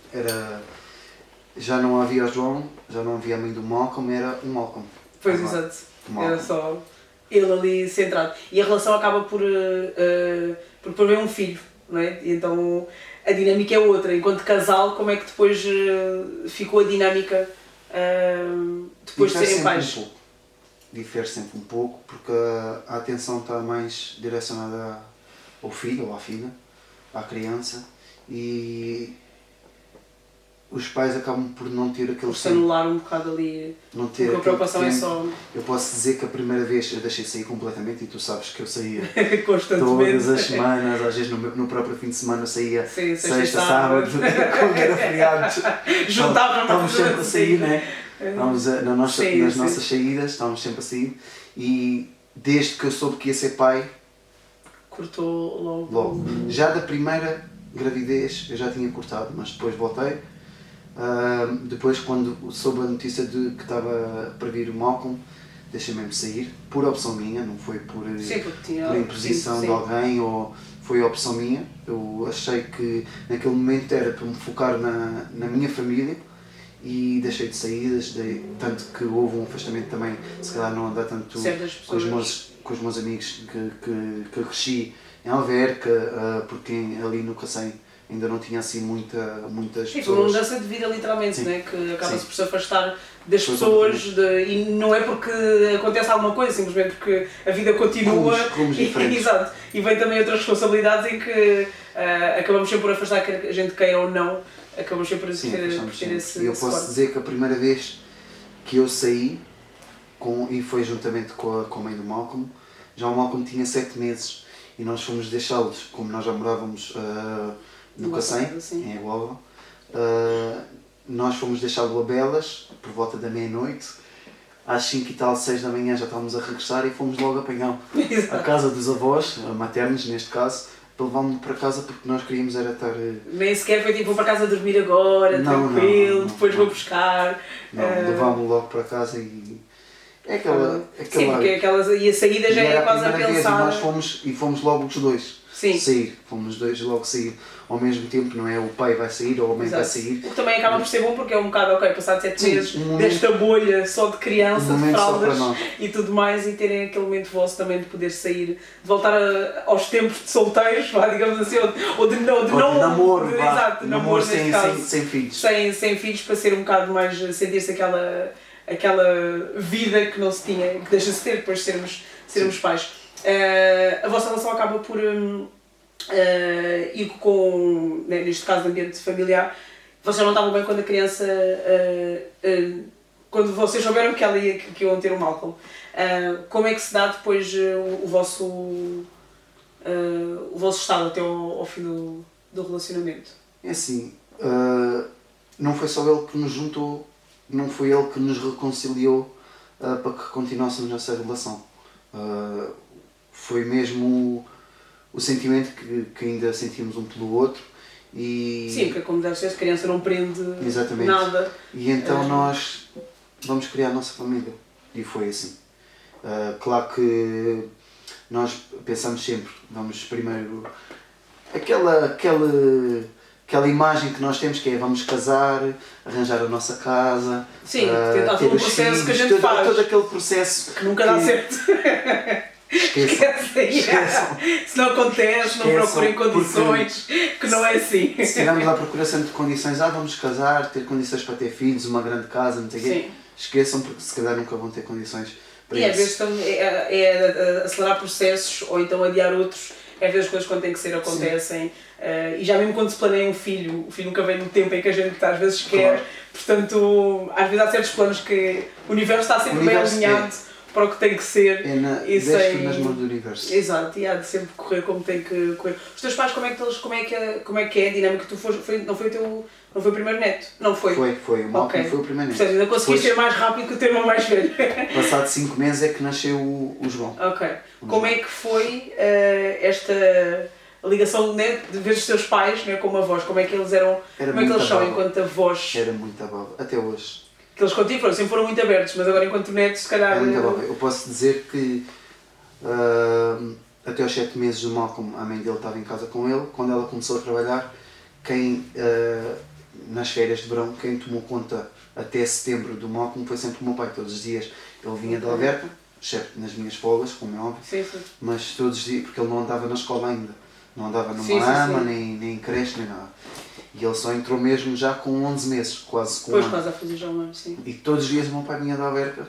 Já não havia o João, já não havia a mãe do Malcolm, era o Malcolm. Pois, exato. Malcolm. Era só ele ali centrado. E a relação acaba por haver um filho, não é? E então a dinâmica é outra. Enquanto casal, como é que depois ficou a dinâmica depois de serem pais? Difere sempre um pouco, porque a atenção está mais direcionada ao filho ou à filha, à criança, e os pais acabam por não ter aquele Por se anular um bocado ali, não ter porque a preocupação tempo. é só... Eu posso dizer que a primeira vez eu deixei sair completamente, e tu sabes que eu saía constantemente. todas as semanas, às vezes no próprio fim de semana eu saía. Sim, sexta, sábado, quando era feriado. Estávamos sempre a sair, né? Nas nossas saídas, estávamos sempre a sair, e desde que eu soube que ia ser pai, cortou logo. Já da primeira gravidez eu já tinha cortado, mas depois voltei. Depois, quando soube a notícia de que estava para vir o Malcolm, deixei mesmo sair, por opção minha, não foi por imposição de alguém, ou foi a opção minha. Eu achei que naquele momento era para me focar na minha família, e deixei de saídas, tanto que houve um afastamento também, se calhar não andar tanto com os meus amigos que cresci em Alverca, porque ali no Cacém ainda não tinha assim muitas pessoas. Foi uma mudança de vida literalmente, né? Que acaba-se por se afastar das Foi pessoas, e não é porque acontece alguma coisa, simplesmente porque a vida continua. Rumos diferentes. Exato. E vem também outras responsabilidades em que acabamos sempre por afastar, que a gente queira ou não, acabamos sempre por ter esse... E eu posso dizer que a primeira vez que eu saí, e foi juntamente com a mãe do Malcolm, já o Malcolm tinha 7 meses, e nós fomos deixá-los, como nós já morávamos no Cacém, em Aguava, nós fomos deixá-lo a Belas por volta da meia-noite. Às 5 e tal, 6 da manhã já estávamos a regressar, e fomos logo apanhar a casa dos avós, maternos neste caso, para levar-me para casa, porque nós queríamos era estar... Nem sequer foi tipo, vou para casa dormir agora, tranquilo, depois vou buscar... Não, levámos-me logo para casa, e... É aquela... Sim, porque e a saída já é quase a pensar... E fomos logo os dois. Sim. Sair, fomos os dois logo sair ao mesmo tempo, não é? O pai vai sair ou a mãe vai sair. O que também acaba por ser bom, porque é um bocado, passado 7 meses desta bolha só de criança, de fraldas e tudo mais, e terem aquele momento vosso também de poder sair, de voltar aos tempos de solteiros, digamos assim, ou de namoro, exato, namoro sem filhos. Sem filhos, para ser um bocado mais, sentir-se aquela vida que não se tinha, que deixa-se ter depois de sermos pais. A vossa relação acaba por ir com, neste caso, ambiente familiar. Vocês não estavam bem quando a criança, quando vocês souberam que iam ter o Malcolm. Como é que se dá depois o vosso estado até ao fim do relacionamento? É assim, não foi só ele que nos juntou não foi ele que nos reconciliou para que continuássemos essa relação. Foi mesmo o sentimento que ainda sentimos um pelo outro. E sim, porque como deve ser, a criança não prende exatamente. nada. E então nós vamos criar a nossa família. E foi assim. Claro que nós pensamos sempre, vamos primeiro... Aquela imagem que nós temos que é vamos casar, arranjar a nossa casa, sim, tentar ter todo o os processo filhos, que a gente faz. todo aquele processo Que nunca dá certo. Esqueçam. Se não acontece, não procurem condições, que não é assim. Se estivermos à procura sempre de condições, vamos casar, ter condições para ter filhos, uma grande casa, não sei o quê, esqueçam, porque se calhar nunca vão ter condições para isso. E às vezes é acelerar processos ou então adiar outros, às vezes as coisas quando têm que ser acontecem. E já mesmo quando se planeia um filho, o filho nunca vem no tempo em que a gente às vezes quer, portanto, às vezes há certos planos que o universo está sempre bem alinhado para o que tem que ser. Deixe nas mãos do universo. Exato, e há de sempre correr como tem que correr. Os teus pais, como é que é a dinâmica? Não foi o primeiro neto? Não foi? Foi. O Malcolm foi o primeiro neto. Portanto, ainda conseguiste ser mais rápido que o teu irmão mais velho. Passado 5 meses é que nasceu o João. Ok. Como é que foi esta ligação, né, de ver os teus pais, né, como avós? Como é que eles eram? Como é que eles são enquanto avós? Era muito abava, até hoje. Que eles contigo sempre foram muito abertos, mas agora enquanto netos, se calhar... Eu posso dizer que até aos 7 meses do Malcolm, a mãe dele estava em casa com ele. Quando ela começou a trabalhar, nas férias de verão, quem tomou conta até setembro do Malcolm foi sempre o meu pai. Todos os dias ele vinha de Alverca, exceto nas minhas folgas, como é óbvio, sim. mas todos os dias, porque ele não andava na escola ainda. Não andava numa ama, nem em creche, nem nada. E ele só entrou mesmo já com 11 meses, quase com Pois, quase a fazer já um ano, sim. E todos os dias o meu pai vinha da Alverca,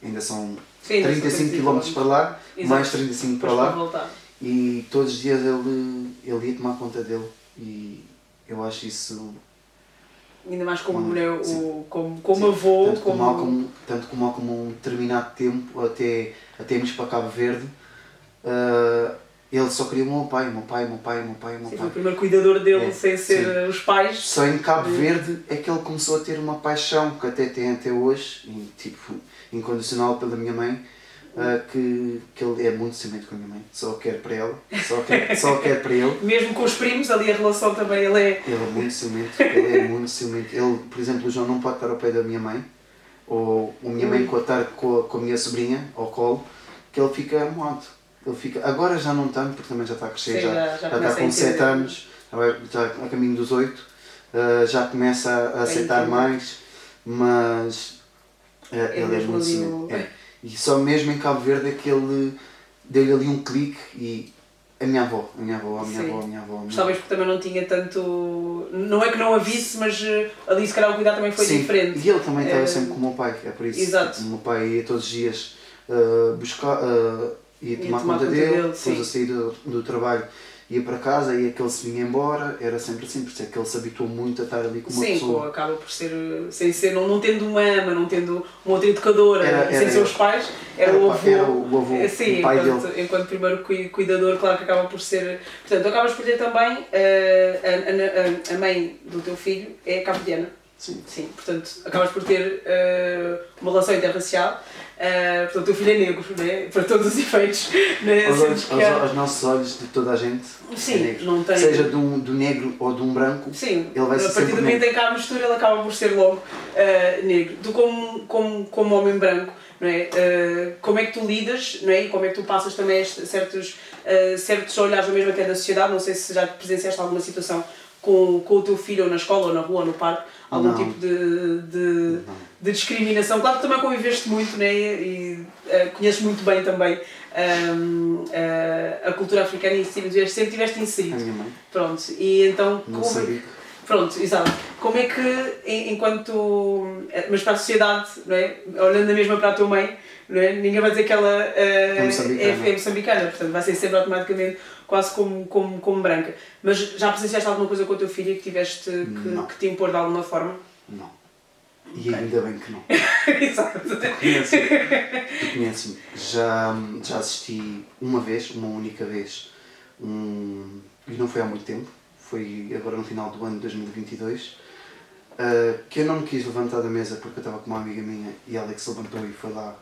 ainda são 35 km para lá, mais 35 para lá, voltar. E todos os dias ele ia tomar conta dele, e eu acho isso... Ainda mais como mulher, como avô, tanto que o Malcolm um determinado tempo, até irmos para Cabo Verde, ele só queria o meu pai. Sim, foi o primeiro cuidador dele, sem ser os pais. Só em Cabo Verde é que ele começou a ter uma paixão, que até tem até hoje, tipo, incondicional pela minha mãe, que ele é muito ciumento com a minha mãe. Só quer para ela, só quer para ele. Mesmo com os primos, ali a relação também, ele é muito ciumento, Ele, por exemplo, o João não pode estar ao pé da minha mãe, ou a minha mãe pode estar com a minha sobrinha ao colo, que ele fica moado. Agora já não tanto, porque também já está a crescer, já está com 7 anos, já a caminho dos 8, já começa a aceitar mais, mas ele é muito ciumento. E só mesmo em Cabo Verde é que ele deu-lhe ali um clique e a minha avó. Talvez porque também não tinha tanto... Não é que não a visse, mas ali se calhar o cuidado também foi diferente. E ele também estava sempre com o meu pai, é por isso. Exato. O meu pai ia todos os dias buscar... ia tomar conta dele, depois a sair do trabalho ia para casa, ia que ele se vinha embora, era sempre assim, por isso é que ele se habituou muito a estar ali com uma pessoa. Sim, acaba por ser, sem ser, não tendo uma ama, não tendo uma outra educadora, sem ser os pais, era o avô. Era o avô, sim, o pai dele. Enquanto primeiro cuidador, claro que acaba por ser... Portanto, acabas por ter também, a mãe do teu filho é cabo-verdiana. Sim, portanto, acabas por ter uma relação interracial. Portanto, o teu filho é negro, né? Para todos os efeitos. Né? Aos nossos olhos, de toda a gente, sim, é negro. Não tem... Seja do negro ou de um branco, sim, ele vai ser a partir do momento em que há a mistura, ele acaba por ser logo negro. Tu, como homem branco, não é? Como é que tu lidas, não é? E como é que tu passas também certos olhares, mesmo até da sociedade? Não sei se já presenciaste alguma situação com o teu filho, ou na escola, ou na rua, ou no parque, algum tipo de discriminação. Claro que também conviveste muito, né? E conheces muito bem também a cultura africana e sempre tiveste inserido. A minha mãe. Pronto, e então... Pronto, exato. Como é que, enquanto... Mas para a sociedade, não é? Olhando na mesma para a tua mãe, não é? Ninguém vai dizer que ela é moçambicana, portanto vai ser sempre automaticamente quase como branca. Mas já presenciaste alguma coisa com a tua filha que tiveste que te impor de alguma forma? Não. E ainda bem que não. Exato. Tu conheces-me. Já assisti uma única vez, e não foi há muito tempo, foi agora no final do ano de 2022, que eu não me quis levantar da mesa porque eu estava com uma amiga minha e ela é que se levantou e foi lá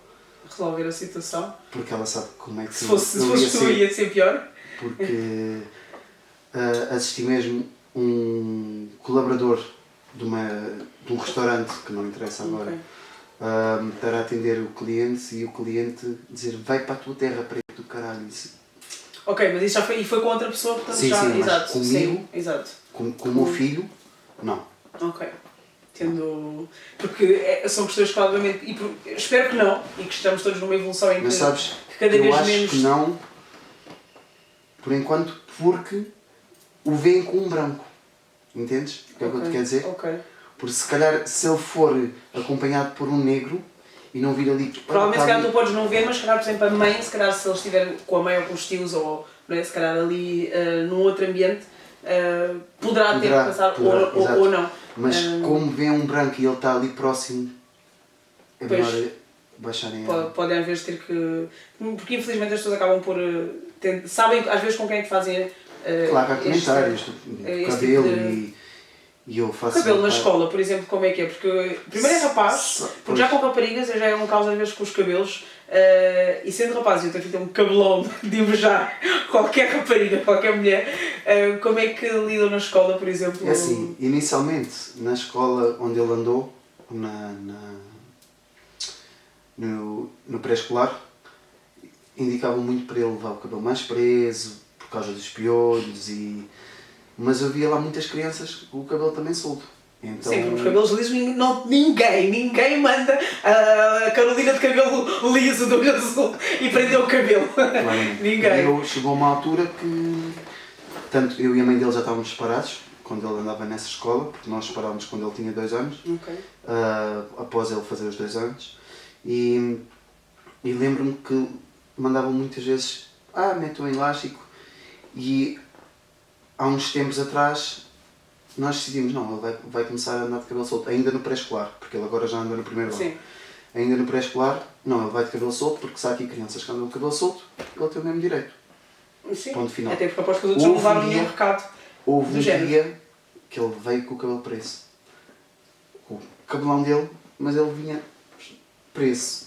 Resolver a situação. porque ela sabe como é que Se fosse tu, ia ser pior. Porque assisti mesmo um colaborador de um restaurante, que não interessa agora, Ok. estar a atender o cliente e o cliente dizer vai para a tua terra, preto do caralho. Ok, mas isso já foi, e foi com outra pessoa, portanto Sim, já... sim, mas exato, comigo, sim, exato. com o meu filho, não. Ok. Tendo... Porque são questões que obviamente... espero que não, e que estamos todos numa evolução em Mas sabes, que cada eu vez acho menos... que não, por enquanto, porque o veem com um branco. Entendes? O que é que eu te quero dizer? Ok. Porque se calhar, se ele for acompanhado por um negro e não vir ali... Provavelmente, se calhar, tu podes não ver, mas se calhar, por exemplo, a mãe, se calhar, se ele estiver com a mãe ou com os tios, ou não é, se calhar ali num outro ambiente, poderá ter que passar ou não. Mas como vê um branco e ele está ali próximo, é melhor baixarem a... Podem às vezes ter que... Porque infelizmente as pessoas acabam por... sabem às vezes com quem é que fazem... Claro que há comentários do cabelo e eu faço... Cabelo na escola, por exemplo, como é que é? Porque primeiro é rapaz, porque já com raparigas já é um caso às vezes com os cabelos, e sendo rapaz e eu tenho um cabelão de invejar qualquer rapariga, qualquer mulher, como é que lidam na escola, por exemplo? É assim, inicialmente na escola onde ele andou, no pré-escolar, indicavam muito para ele levar o cabelo mais preso, por causa dos piolhos mas eu via lá muitas crianças com o cabelo também solto. Então... Sim, porque os cabelos lisos, ninguém manda a Carolina de cabelo liso do azul e prendeu o cabelo. Claro, Ninguém. Chegou uma altura que tanto eu e a mãe dele já estávamos separados, quando ele andava nessa escola, porque nós separámos quando ele tinha 2 anos, após ele fazer os 2 anos. E lembro-me que mandavam muitas vezes, mete um elástico, e há uns tempos atrás nós decidimos, não, ele vai começar a andar de cabelo solto, ainda no pré-escolar, porque ele agora já anda no primeiro ano. Sim. Ainda no pré-escolar, não, ele vai de cabelo solto, porque se há aqui crianças que andam de cabelo solto, ele tem o mesmo direito. Sim. Ponto final. Até porque após que os outros não levaram nenhum recado. Houve um género. dia que ele veio com o cabelo preso. Com o cabelão dele, mas ele vinha preso.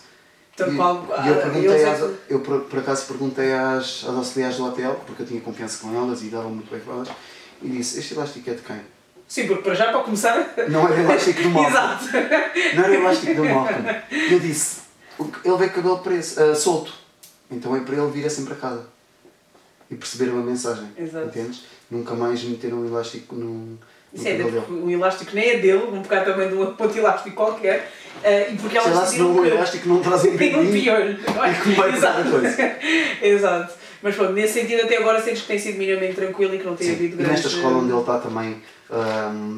Eu por acaso perguntei às auxiliares do hotel, porque eu tinha confiança com elas e dava muito bem com elas, e disse, este elástico é de quem? Sim, porque para já, para começar... Não era elástico do Malcolm. Exato. Não era elástico do Malcolm. Eu disse, ele veio com o cabelo preso, solto, então é para ele vir assim para casa. E perceberam a mensagem. Exato. Entendes? Nunca mais meteram um elástico no cabelo dele. O elástico nem é dele, um bocado também de um ponto elástico qualquer. E porque sei lá se não o elástico não trazem bem um pior. Exato. Exato. Mas pronto, nesse sentido até agora sentes que tem sido minimamente tranquilo e que não tem havido grandes... E nesta escola onde ele está também,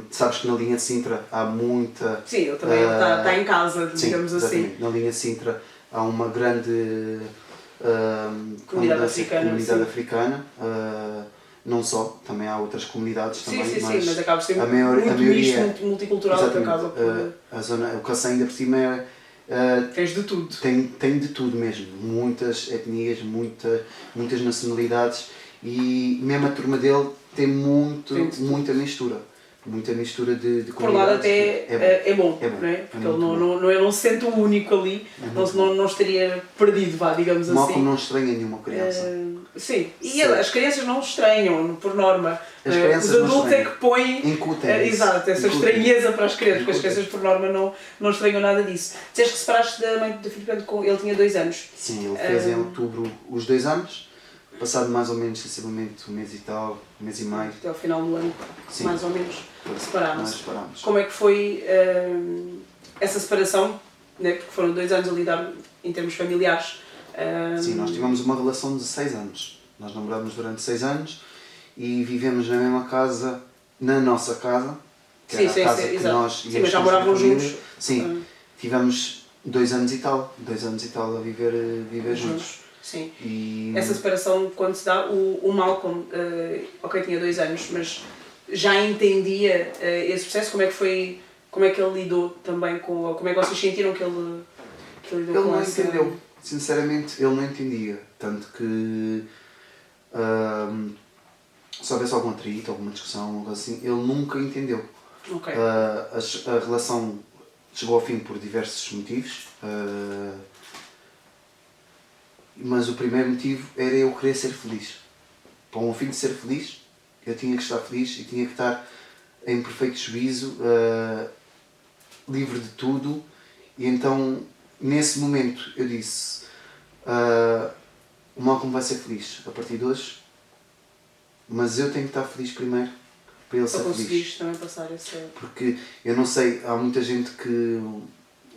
sabes que na linha de Sintra há muita... Sim, ele também está em casa, digamos assim. Na linha de Sintra há uma grande comunidade africana. Não só, também há outras comunidades também. Sim, mas acaba por ser a maioria, muito multicultural por acaso. A zona, o Cacém ainda por cima tens de tudo. Tem de tudo mesmo, muitas etnias, muitas nacionalidades e mesmo a turma dele tem muita mistura. Muita mistura de comunidades. Por lado até é bom, não é? Porque ele não se sente o único ali, não estaria perdido, digamos assim. Malcolm não estranha nenhuma criança. Sim, e as crianças não estranham, por norma. Os adultos é que põem exato, essa estranheza para as crianças, porque as crianças por norma não estranham nada disso. Dizeste que separaste da mãe do filho quando ele tinha 2 anos. Sim, ele fez em outubro os 2 anos, passado mais ou menos sensivelmente 1 mês e tal, 1 mês e meio. Até ao final do ano, sim, mais ou menos, separámos. Como é que foi essa separação, né? Porque foram 2 anos a lidar em termos familiares. Sim, nós tivemos uma relação de 6 anos. Nós namorámos durante 6 anos e vivemos na mesma casa, na nossa casa, que era a casa que nós íamos. Sim, mas já moravam juntos. Sim, tivemos 2 anos e tal a viver juntos. Sim. E essa separação, quando se dá, o Malcolm, tinha 2 anos, mas já entendia esse processo, como é que ele lidou também com, como é que vocês sentiram que ele lidou com essa... Ele não entendeu. Sinceramente, ele não entendia, tanto que se houvesse algum atrito, alguma discussão, algo assim, ele nunca entendeu. Ok. A relação chegou ao fim por diversos motivos, mas o primeiro motivo era eu querer ser feliz. Para o meu filho ser feliz, eu tinha que estar feliz e tinha que estar em perfeito juízo, livre de tudo. E então, nesse momento, eu disse, o Malcolm vai ser feliz a partir de hoje, mas eu tenho que estar feliz primeiro para ele ser feliz. Conseguires também passar essa... Porque eu não sei, há muita gente que...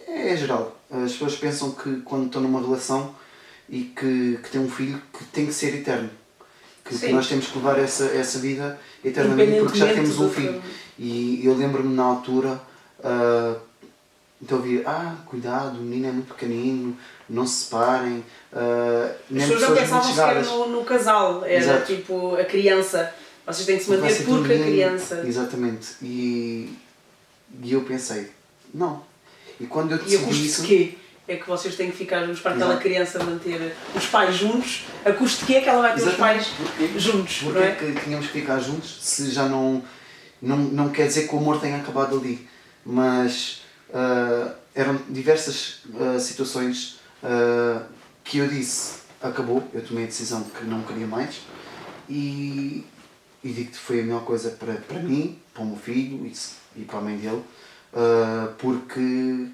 É geral. As pessoas pensam que quando estão numa relação e que têm um filho, que tem que ser eterno. Que nós temos que levar essa vida eternamente porque já temos um filho. E eu lembro-me na altura, então ouvir, cuidado, o menino é muito pequenino, não se separem. As pessoas não pensavam sequer no casal, era Exato. tipo a criança. Vocês têm que se manter porque a criança... Exatamente. E eu pensei, não. E quando eu decidi E a custo de quê? É que vocês têm que ficar juntos para aquela criança manter os pais juntos, a custo de quê é que ela vai ter os pais juntos, Porquê não é? que tínhamos que ficar juntos se já não quer dizer que o amor tenha acabado ali, mas eram diversas situações que eu disse, acabou, eu tomei a decisão que não queria mais e digo que foi a melhor coisa para mim, para o meu filho e para a mãe dele, porque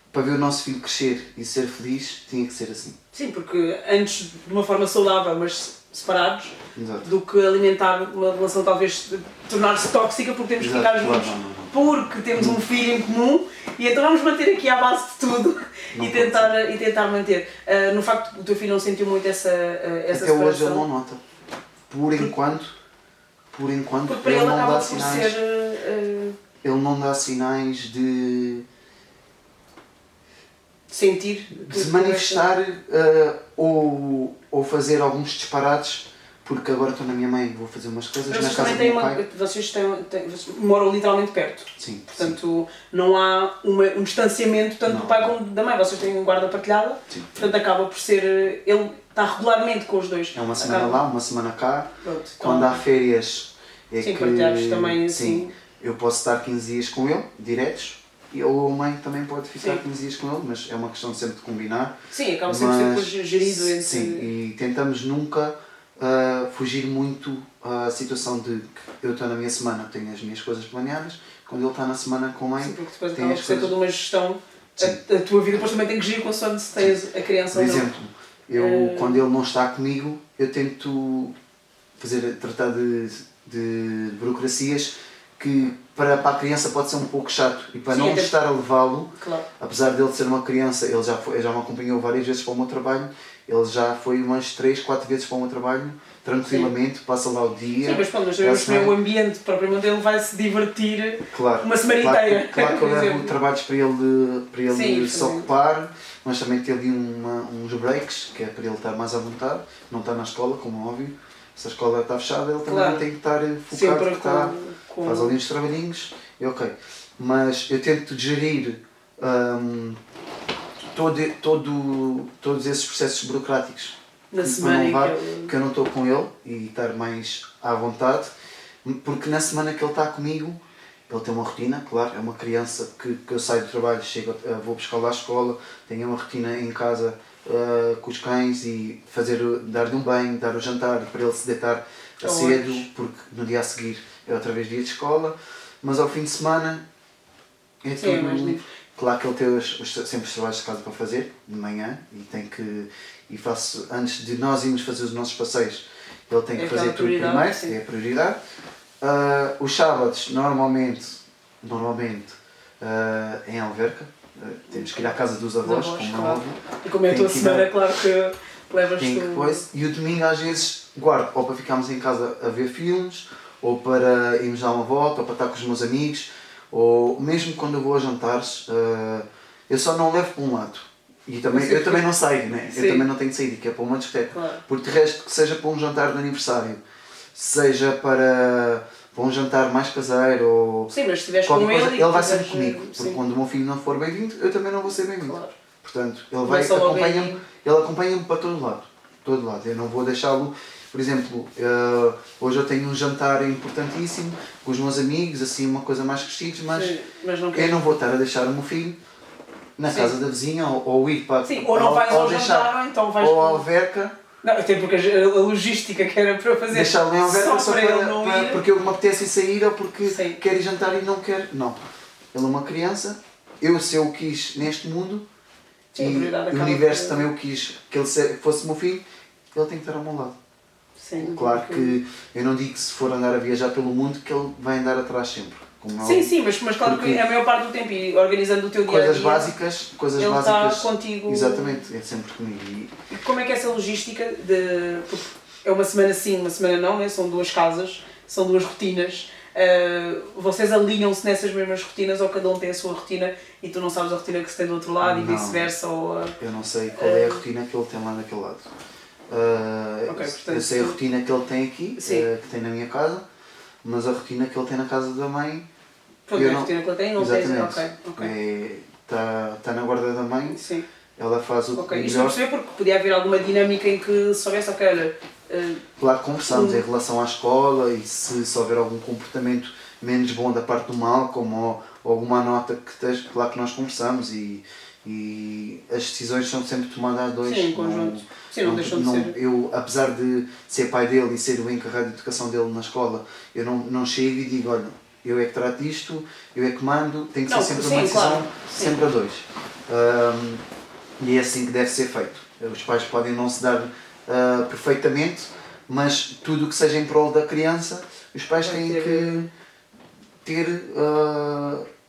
para ver o nosso filho crescer e ser feliz, tinha que ser assim. Sim, porque antes de uma forma saudável, mas separados, Exato. do que alimentar uma relação talvez tornar-se tóxica porque temos que ficar juntos, porque temos um filho em comum e então vamos manter aqui à base de tudo e tentar manter. No facto que o teu filho não sentiu muito essa Até separação. hoje ele não nota. Por enquanto Porque para ele ele não acaba dá por sinais. ser... Ele não dá sinais de sentir... de se manifestar ou fazer alguns disparates, porque agora estou na minha mãe, vou fazer umas coisas na casa do meu pai. Vocês moram literalmente perto, Sim, portanto não há um distanciamento tanto do pai como da mãe, vocês têm guarda partilhada, portanto acaba por ser, ele está regularmente com os dois. É uma semana lá, uma semana cá. Pronto, Quando há férias é sim, que partilhados também sim, assim. eu posso estar 15 dias com ele, diretos, ou a mãe também pode ficar 15 dias com ele, mas é uma questão sempre de combinar. Sim, acaba sempre a ser depois gerido entre... Sim, e tentamos nunca fugir muito à situação de que eu estou na minha semana, tenho as minhas coisas planeadas, quando ele está na semana com a mãe, sim, porque depois tem acaba as por ser coisas... toda uma gestão, a tua vida depois também tem que gerir consoante se tens a criança Por ou não. exemplo, eu, quando ele não está comigo, eu tento tratar de burocracias que para a criança pode ser um pouco chato e para não estar a levá-lo, claro. Apesar de ele ser uma criança, ele já me acompanhou várias vezes para o meu trabalho, ele já foi umas 3, 4 vezes para o meu trabalho, tranquilamente, passa lá o dia. Sim, mas pronto, nós sabemos que o ambiente propriamente ele vai se divertir uma semana inteira. Claro que eu levo trabalhos para ele se ocupar, mas também tem ali uns breaks, que é para ele estar mais à vontade, não está na escola, como é óbvio. Se a escola está fechada, ele também tem que estar focado, faz ali uns trabalhinhos, e ok. Mas eu tento gerir todos esses processos burocráticos na semana que eu não estou com ele e estar mais à vontade, porque na semana que ele está comigo, ele tem uma rotina, claro, é uma criança que eu saio do trabalho, vou buscar lá à escola, tenho uma rotina em casa com os cães e dar-lhe um banho, dar o jantar para ele se deitar cedo, porque no dia a seguir é outra vez dia de escola, mas ao fim de semana é tudo mais livre. Claro que ele tem sempre os trabalhos de casa para fazer, de manhã, e faço, antes de nós irmos fazer os nossos passeios, ele tem que fazer tudo primeiro, é a prioridade. Os sábados, normalmente em Alverca, temos que ir à casa dos avós, como é óbvio. E como é a tua semana, é claro que levas tu... E o domingo às vezes guardo, ou para ficarmos em casa a ver filmes, ou para irmos dar uma volta, ou para estar com os meus amigos, ou mesmo quando eu vou a jantares, eu só não levo para um lado. E eu também não saio, né? Eu também não tenho de sair, que é para uma discoteca. Claro. Porque de resto, que seja para um jantar de aniversário, seja para um jantar mais caseiro, ou sim, mas se estiveres com ele vai sempre comigo. Porque quando o meu filho não for bem-vindo, eu também não vou ser bem-vindo. Claro. Portanto, ele acompanha-me para todo lado. Eu não vou deixá-lo por exemplo, hoje eu tenho um jantar importantíssimo com os meus amigos, assim uma coisa mais vestidos, mas Sim, mas não eu não vou estar a deixar o meu filho na Sim. casa da vizinha ou ir para Sim, ou não vais ao jantar, ou então vais ou à alverca. Não, até porque a logística que era para fazer Deixá-lo em alverca só para ele não ir. porque eu me apetece sair ou porque Sim. quer ir jantar e não quer. Não. Ele é uma criança, se eu o quis neste mundo, Sim, a e prioridade o acaba universo por- também o quis que ele fosse meu filho, ele tem que estar ao meu lado. Sim, Claro porque- que eu não digo que se for andar a viajar pelo mundo que ele vai andar atrás sempre. Como é Sim, óbvio. sim, mas claro Porque que a maior parte do tempo e organizando o teu dia a coisas dia. básicas, ele está contigo. Exatamente, é sempre comigo. E como é que é essa logística de. Porque é uma semana sim, uma semana não, né? São duas casas, são duas rotinas. Vocês alinham-se nessas mesmas rotinas ou cada um tem a sua rotina e tu não sabes a rotina que se tem do outro lado e Não. vice-versa? Ou, Eu não sei qual é a rotina que ele tem lá daquele lado. Ok, portanto, eu sei a rotina que ele tem aqui, Sim. que tem na minha casa, mas a rotina que ele tem na casa da mãe. Pronto, eu a não- rotina que ele tem, não tens. Exatamente. Ok. Está na guarda da mãe, Sim. ela faz o Ok, isto a melhor. perceber porque podia haver alguma dinâmica em que se soubesse, ok, olha, Claro que conversamos em relação à escola e se houver algum comportamento menos bom da parte do Malcolm ou alguma nota que esteja, claro que nós conversamos e as decisões são sempre tomadas a dois. sim, em conjunto. Sim, não deixam de ser. Eu, apesar de ser pai dele e ser o encarregado de educação dele na escola, eu não chego e digo, olha, eu é que trato isto, eu é que mando, tem que Não, ser sempre sim, uma decisão, claro, sim. sempre a dois. E é assim que deve ser feito. Os pais podem não se dar perfeitamente, mas tudo o que seja em prol da criança, os pais Vai têm ter- que ter.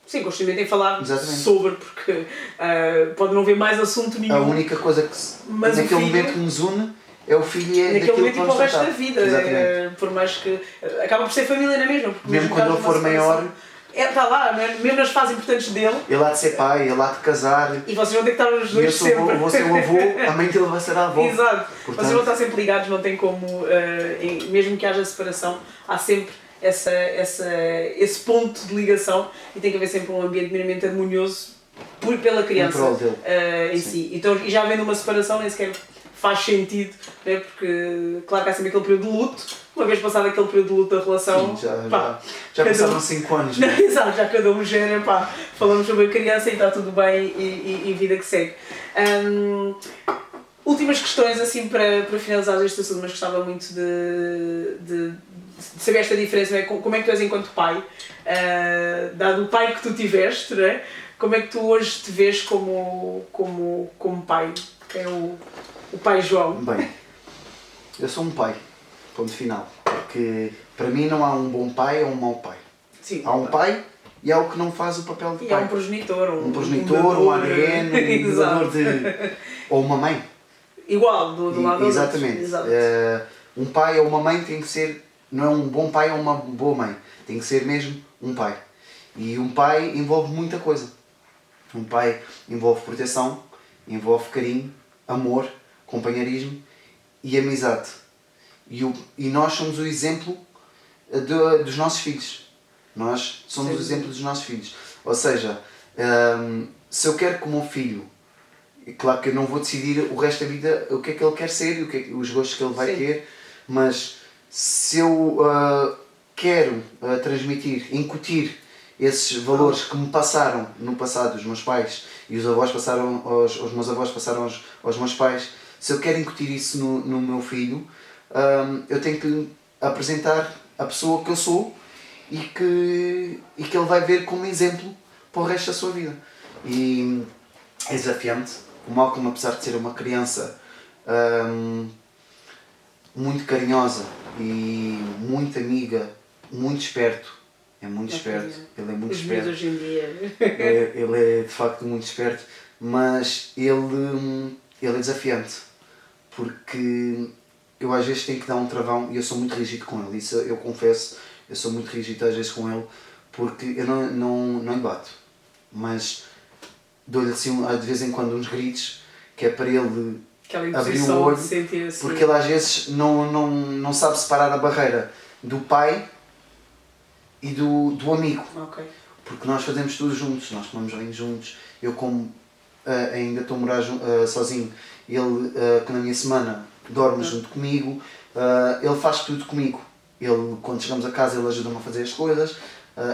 Sim, constantemente em falar Exatamente. sobre, porque pode não haver mais assunto nenhum. A única coisa que Mas o naquele filho- momento que nos une é o filho e é Naquele daquilo momento que e para o vamos resto da tratar. vida. Exatamente. Por mais que. Acaba por ser família na mesma. Porque Mesmo quando caso ele de uma for maior, separação, está lá, mesmo nas fases importantes dele, ele há de ser pai, ele há de casar. e vocês vão ter que estar os E eu dois sempre. vou ser o avô, a mãe dele vai ser a avó. Exato. Portanto- Vocês vão estar sempre ligados, não tem como, mesmo que haja separação, há sempre esse ponto de ligação e tem que haver sempre um ambiente minimamente harmonioso pela criança Em prol dele. em Sim. si. Então, e já havendo uma separação, nem sequer faz sentido, né? Porque claro que há sempre aquele período de luto, uma vez passado aquele período de luto da relação, Sim, pá, já cada passaram um- 5 anos, não é? Exato, já cada um gera, pá, falamos sobre a criança e está tudo bem e vida que segue. Últimas questões assim para finalizar este assunto, mas gostava muito de saber esta diferença, não é? Como é que tu és enquanto pai, dado o pai que tu tiveste, não é? Como é que tu hoje te vês como pai? Quem é o pai João? Bem, eu sou um pai, ponto final. Porque para mim não há um bom pai ou um mau pai. Sim, Há um pai e há o que não faz o papel de e pai. há um progenitor, Um progenitor, um ADN, um Exato. dador de... ou uma mãe. Igual, do lado dos outros. Exatamente. Exato. Um pai ou uma mãe tem que ser, não é um bom pai ou uma boa mãe, tem que ser mesmo um pai. E um pai envolve muita coisa. Um pai envolve proteção, envolve carinho, amor, companheirismo e amizade. E nós somos o exemplo dos nossos filhos. Nós somos o exemplo dos nossos filhos. Ou seja, se eu quero que o meu filho, claro que eu não vou decidir o resto da vida o que é que ele quer ser e os gostos que ele vai Sim. ter, mas se eu quero transmitir, incutir esses valores que me passaram no passado os meus pais e os avós passaram os meus avós passaram aos meus pais, se eu quero incutir isso no meu filho, eu tenho que lhe apresentar a pessoa que eu sou e que ele vai ver como exemplo para o resto da sua vida. E é desafiante. O Malcolm, apesar de ser uma criança muito carinhosa e muito amiga, muito esperto, é muito esperto, ele é muito Os esperto. miúdos hoje em dia. Ele é de facto muito esperto, mas ele é desafiante, porque eu às vezes tenho que dar um travão e eu sou muito rígido com ele, isso eu confesso, eu sou muito rígido às vezes com ele, porque eu não lhe bato, mas dou-lhe assim de vez em quando uns gritos, que é para ele Aquela abrir o imposição olho, de sentir assim. porque ele às vezes não sabe separar a barreira do pai e do amigo. Ok. Porque nós fazemos tudo juntos, nós tomamos banho juntos, eu como ainda estou a morar sozinho, ele que na minha semana dorme junto comigo, ele faz tudo comigo. Ele, quando chegamos a casa, ele ajuda-me a fazer as coisas,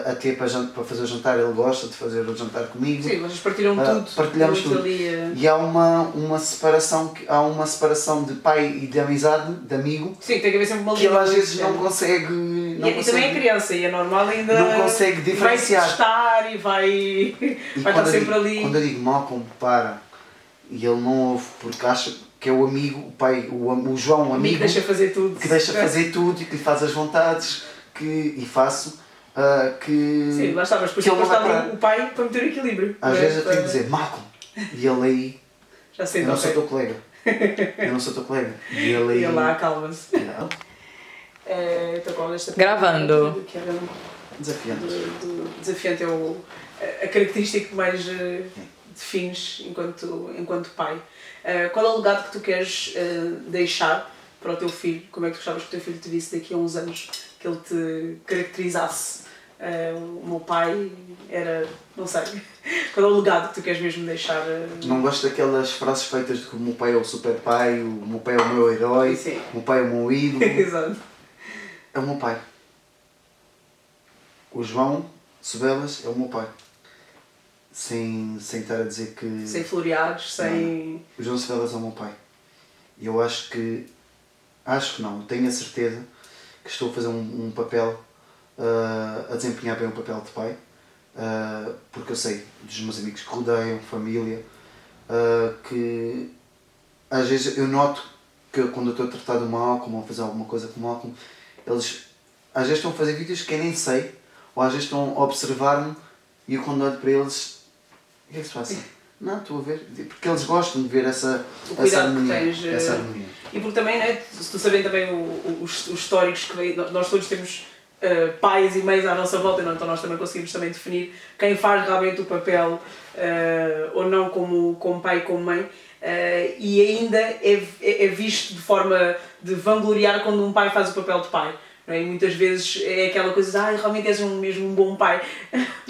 até para fazer o jantar ele gosta de fazer o jantar comigo. Sim, vocês partilham tudo. Partilhamos tudo. Ali, E há uma separação de pai e de amizade, de amigo, sim, tem que haver sempre uma que ele às vezes linha. não consegue. E também é criança, e é normal ainda. Não consegue diferenciar. Vai testar e vai estar sempre ali. Quando eu digo Malcolm, para, e ele não ouve, porque acha que é o amigo, o pai, o João, o amigo, que deixa fazer tudo. Que deixa fazer tudo e que lhe faz as vontades, e faço. Sim, lá está, mas depois está o pai para meter equilíbrio. Às vezes eu tenho que dizer Malcolm, e ele aí. Já sei, eu não sou teu colega. Eu não sou teu colega. E ele aí. E ele lá acalma-se. Yeah. Então, qual esta Gravando. Que era Desafiante. desafiante é a característica que mais defines enquanto pai. Qual é o legado que tu queres deixar para o teu filho? Como é que tu gostavas que o teu filho te visse daqui a uns anos? Que ele te caracterizasse? O meu pai era, não sei, qual é o legado que tu queres mesmo deixar? Não gosto daquelas frases feitas de que o meu pai é o super pai, o meu pai é o meu herói, Sim. o meu pai é o meu ídolo. Exato. É o meu pai. O João Sobelas é o meu pai. Sem estar a dizer que... Sem floreados, sem... O João Sobelas é o meu pai. E eu acho que não, tenho a certeza que estou a fazer um papel, a desempenhar bem o papel de pai, porque eu sei dos meus amigos que rodeiam, família, que às vezes eu noto que quando eu estou a tratar do Malcolm ou a fazer alguma coisa com o Malcolm, eles às vezes estão a fazer vídeos que eu nem sei, ou às vezes estão a observar-me e eu quando olho para eles, o que é que se passa? Não, estou a ver, porque eles gostam de ver essa harmonia. Essa harmonia. E porque também, né, se tu sabendo também os históricos que vem, nós todos temos pais e mães à nossa volta, então nós também conseguimos também definir quem faz realmente o papel ou não como pai e como mãe. E ainda é visto de forma de vangloriar quando um pai faz o papel de pai. Não é? E muitas vezes é aquela coisa de realmente és mesmo um bom pai.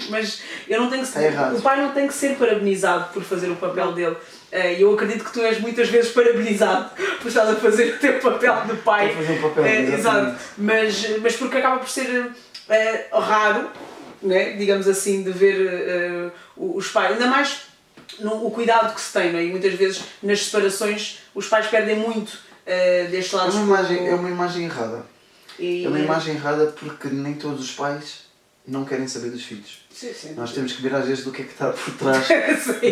Mas eu não tenho que ser, o pai não tem que ser parabenizado por fazer o papel dele. E eu acredito que tu és muitas vezes parabenizado por estar a fazer o teu papel de pai. Estou a fazer o papel, exato. Mas porque acaba por ser raro, né? Digamos assim, de ver os pais. Ainda mais o cuidado que se tem, não é? E muitas vezes nas separações os pais perdem muito deste lado. É uma imagem errada. É uma imagem errada porque nem todos os pais não querem saber dos filhos. Sim. Nós temos que ver às vezes do que é que está por trás. Sem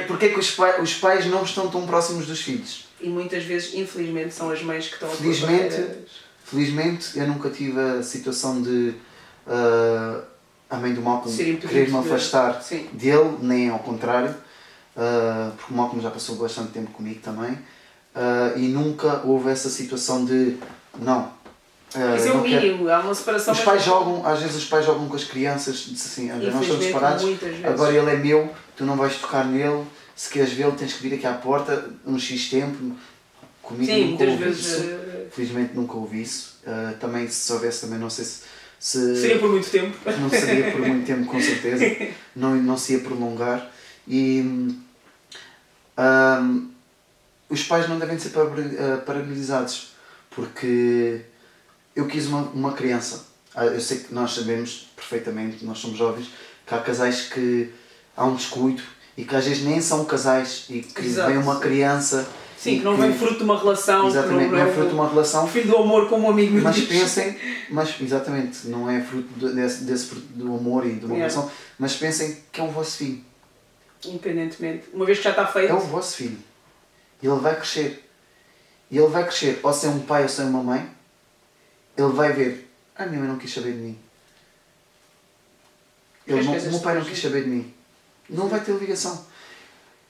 porque é que os pais não estão tão próximos dos filhos. E muitas vezes, infelizmente, são as mães que estão Felizmente eu nunca tive a situação de a mãe do Malcolm querer-me afastar dele, nem ao contrário, porque o Malcolm já passou bastante tempo comigo também, e nunca houve essa situação de não. Isso é o mínimo, há uma separação. Os pais jogam, às vezes os pais jogam com as crianças, dizem assim, nós estamos separados, agora ele é meu, tu não vais tocar nele, se queres vê-lo tens que vir aqui à porta, um X tempo, comigo sim, nunca muitas ouvi vezes, isso, felizmente nunca ouvi isso, também se soubesse também não sei se seria por muito tempo. Não seria por muito tempo com certeza, não se ia prolongar e os pais não devem ser parabenizados, porque eu quis uma criança. Eu sei que nós sabemos perfeitamente, nós somos jovens, que há casais que há um descuido e que às vezes nem são casais e que vem uma criança. Sim, que não vem fruto de uma relação. Exatamente, não é fruto de uma relação. Filho do amor como um amigo. Mas pensem, exatamente, não é fruto desse fruto do amor e de uma relação, mas pensem que é o vosso filho. Independentemente. Uma vez que já está feito. É o vosso filho. E ele vai crescer. E ele vai crescer, ou ser um pai ou ser uma mãe. Ele vai ver, minha mãe não quis saber de mim. O meu pai não quis saber de mim. Não vai ter ligação.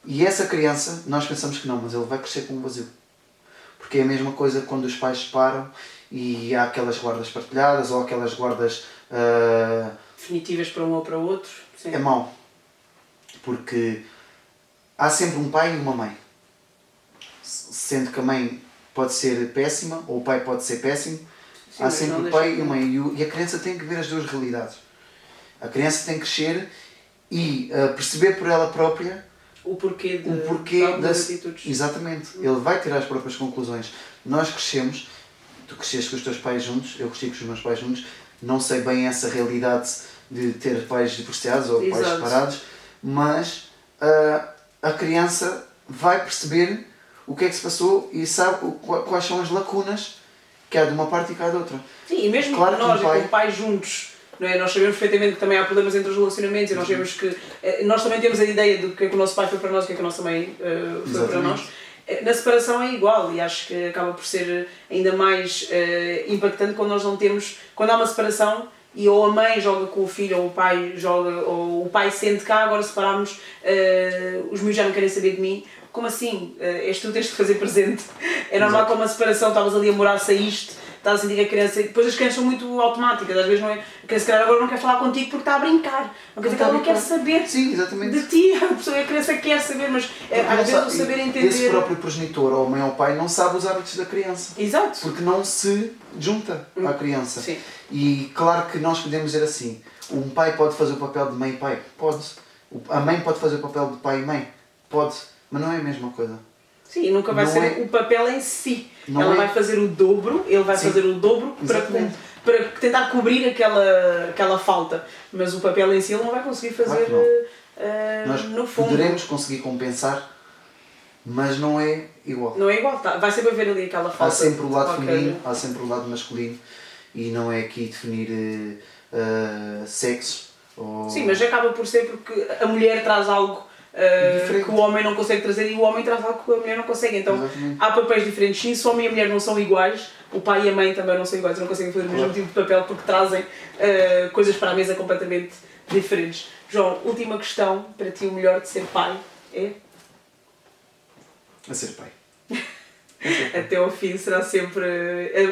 E essa criança, nós pensamos que não, mas ele vai crescer com um vazio. Porque é a mesma coisa quando os pais separam e há aquelas guardas partilhadas ou aquelas guardas... definitivas para um ou para o outro. Sim. É mau. Porque há sempre um pai e uma mãe. Sendo que a mãe pode ser péssima ou o pai pode ser péssimo. Sim, há sempre o pai e a mãe. E a criança tem que ver as duas realidades. A criança tem que crescer e perceber por ela própria o porquê porquê algumas atitudes. Exatamente, ele vai tirar as próprias conclusões. Nós crescemos, tu cresceste com os teus pais juntos, eu cresci com os meus pais juntos, não sei bem essa realidade de ter pais divorciados ou pais separados, mas a criança vai perceber o que é que se passou e sabe quais são as lacunas que há de uma parte e que há de outra. Sim, e mesmo claro que nós, pai... como pais juntos, não é? Nós sabemos perfeitamente que também há problemas entre os relacionamentos e nós sabemos que nós também temos a ideia do que é que o nosso pai foi para nós e o que é que a nossa mãe foi para nós. Na separação é igual e acho que acaba por ser ainda mais impactante quando nós não temos, quando há uma separação e ou a mãe joga com o filho ou o pai joga, ou o pai sente cá, agora separámos, os meus já não querem saber de mim. Como assim? És tu que tens de fazer presente. É normal que uma separação, estavas ali a morar, saíste, estás a sentir que a criança... Depois as crianças são muito automáticas, às vezes não é... A criança agora não quer falar contigo porque está a brincar. Não quer dizer que ela não quer saber. Sim, exatamente. De ti. A criança quer saber, mas às vezes o saber entender... Esse próprio progenitor, ou mãe ou pai, não sabe os hábitos da criança. Exato. Porque não se junta à criança. Sim. E claro que nós podemos dizer assim, um pai pode fazer o papel de mãe e pai? Pode. A mãe pode fazer o papel de pai e mãe? Pode. Mas não é a mesma coisa. Sim, nunca vai não ser o papel em si. Não Ela é. vai fazer o dobro, ele vai fazer o dobro para tentar cobrir aquela falta. Mas o papel em si ele não vai conseguir fazer, Nós no fundo. poderemos conseguir compensar, mas não é igual. Não é igual, vai sempre haver ali aquela falta. Há sempre o lado feminino, há sempre o lado masculino e não é aqui definir sexo. Ou... Sim, mas acaba por ser porque a mulher traz algo que o homem não consegue trazer e o homem traz algo que a mulher não consegue. Então há papéis diferentes. Sim, se o homem e a mulher não são iguais, o pai e a mãe também não são iguais, não conseguem fazer o mesmo tipo de papel porque trazem coisas para a mesa completamente diferentes. João, última questão, para ti o melhor de ser pai é? A ser pai. Até ao fim será sempre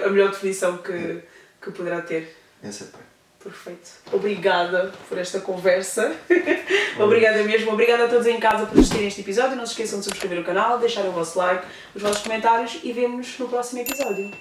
a melhor definição que poderá ter. É ser pai. Perfeito. Obrigada por esta conversa. Obrigada mesmo. Obrigada a todos em casa por assistirem este episódio. Não se esqueçam de subscrever o canal, deixarem o vosso like, os vossos comentários e vemo-nos no próximo episódio.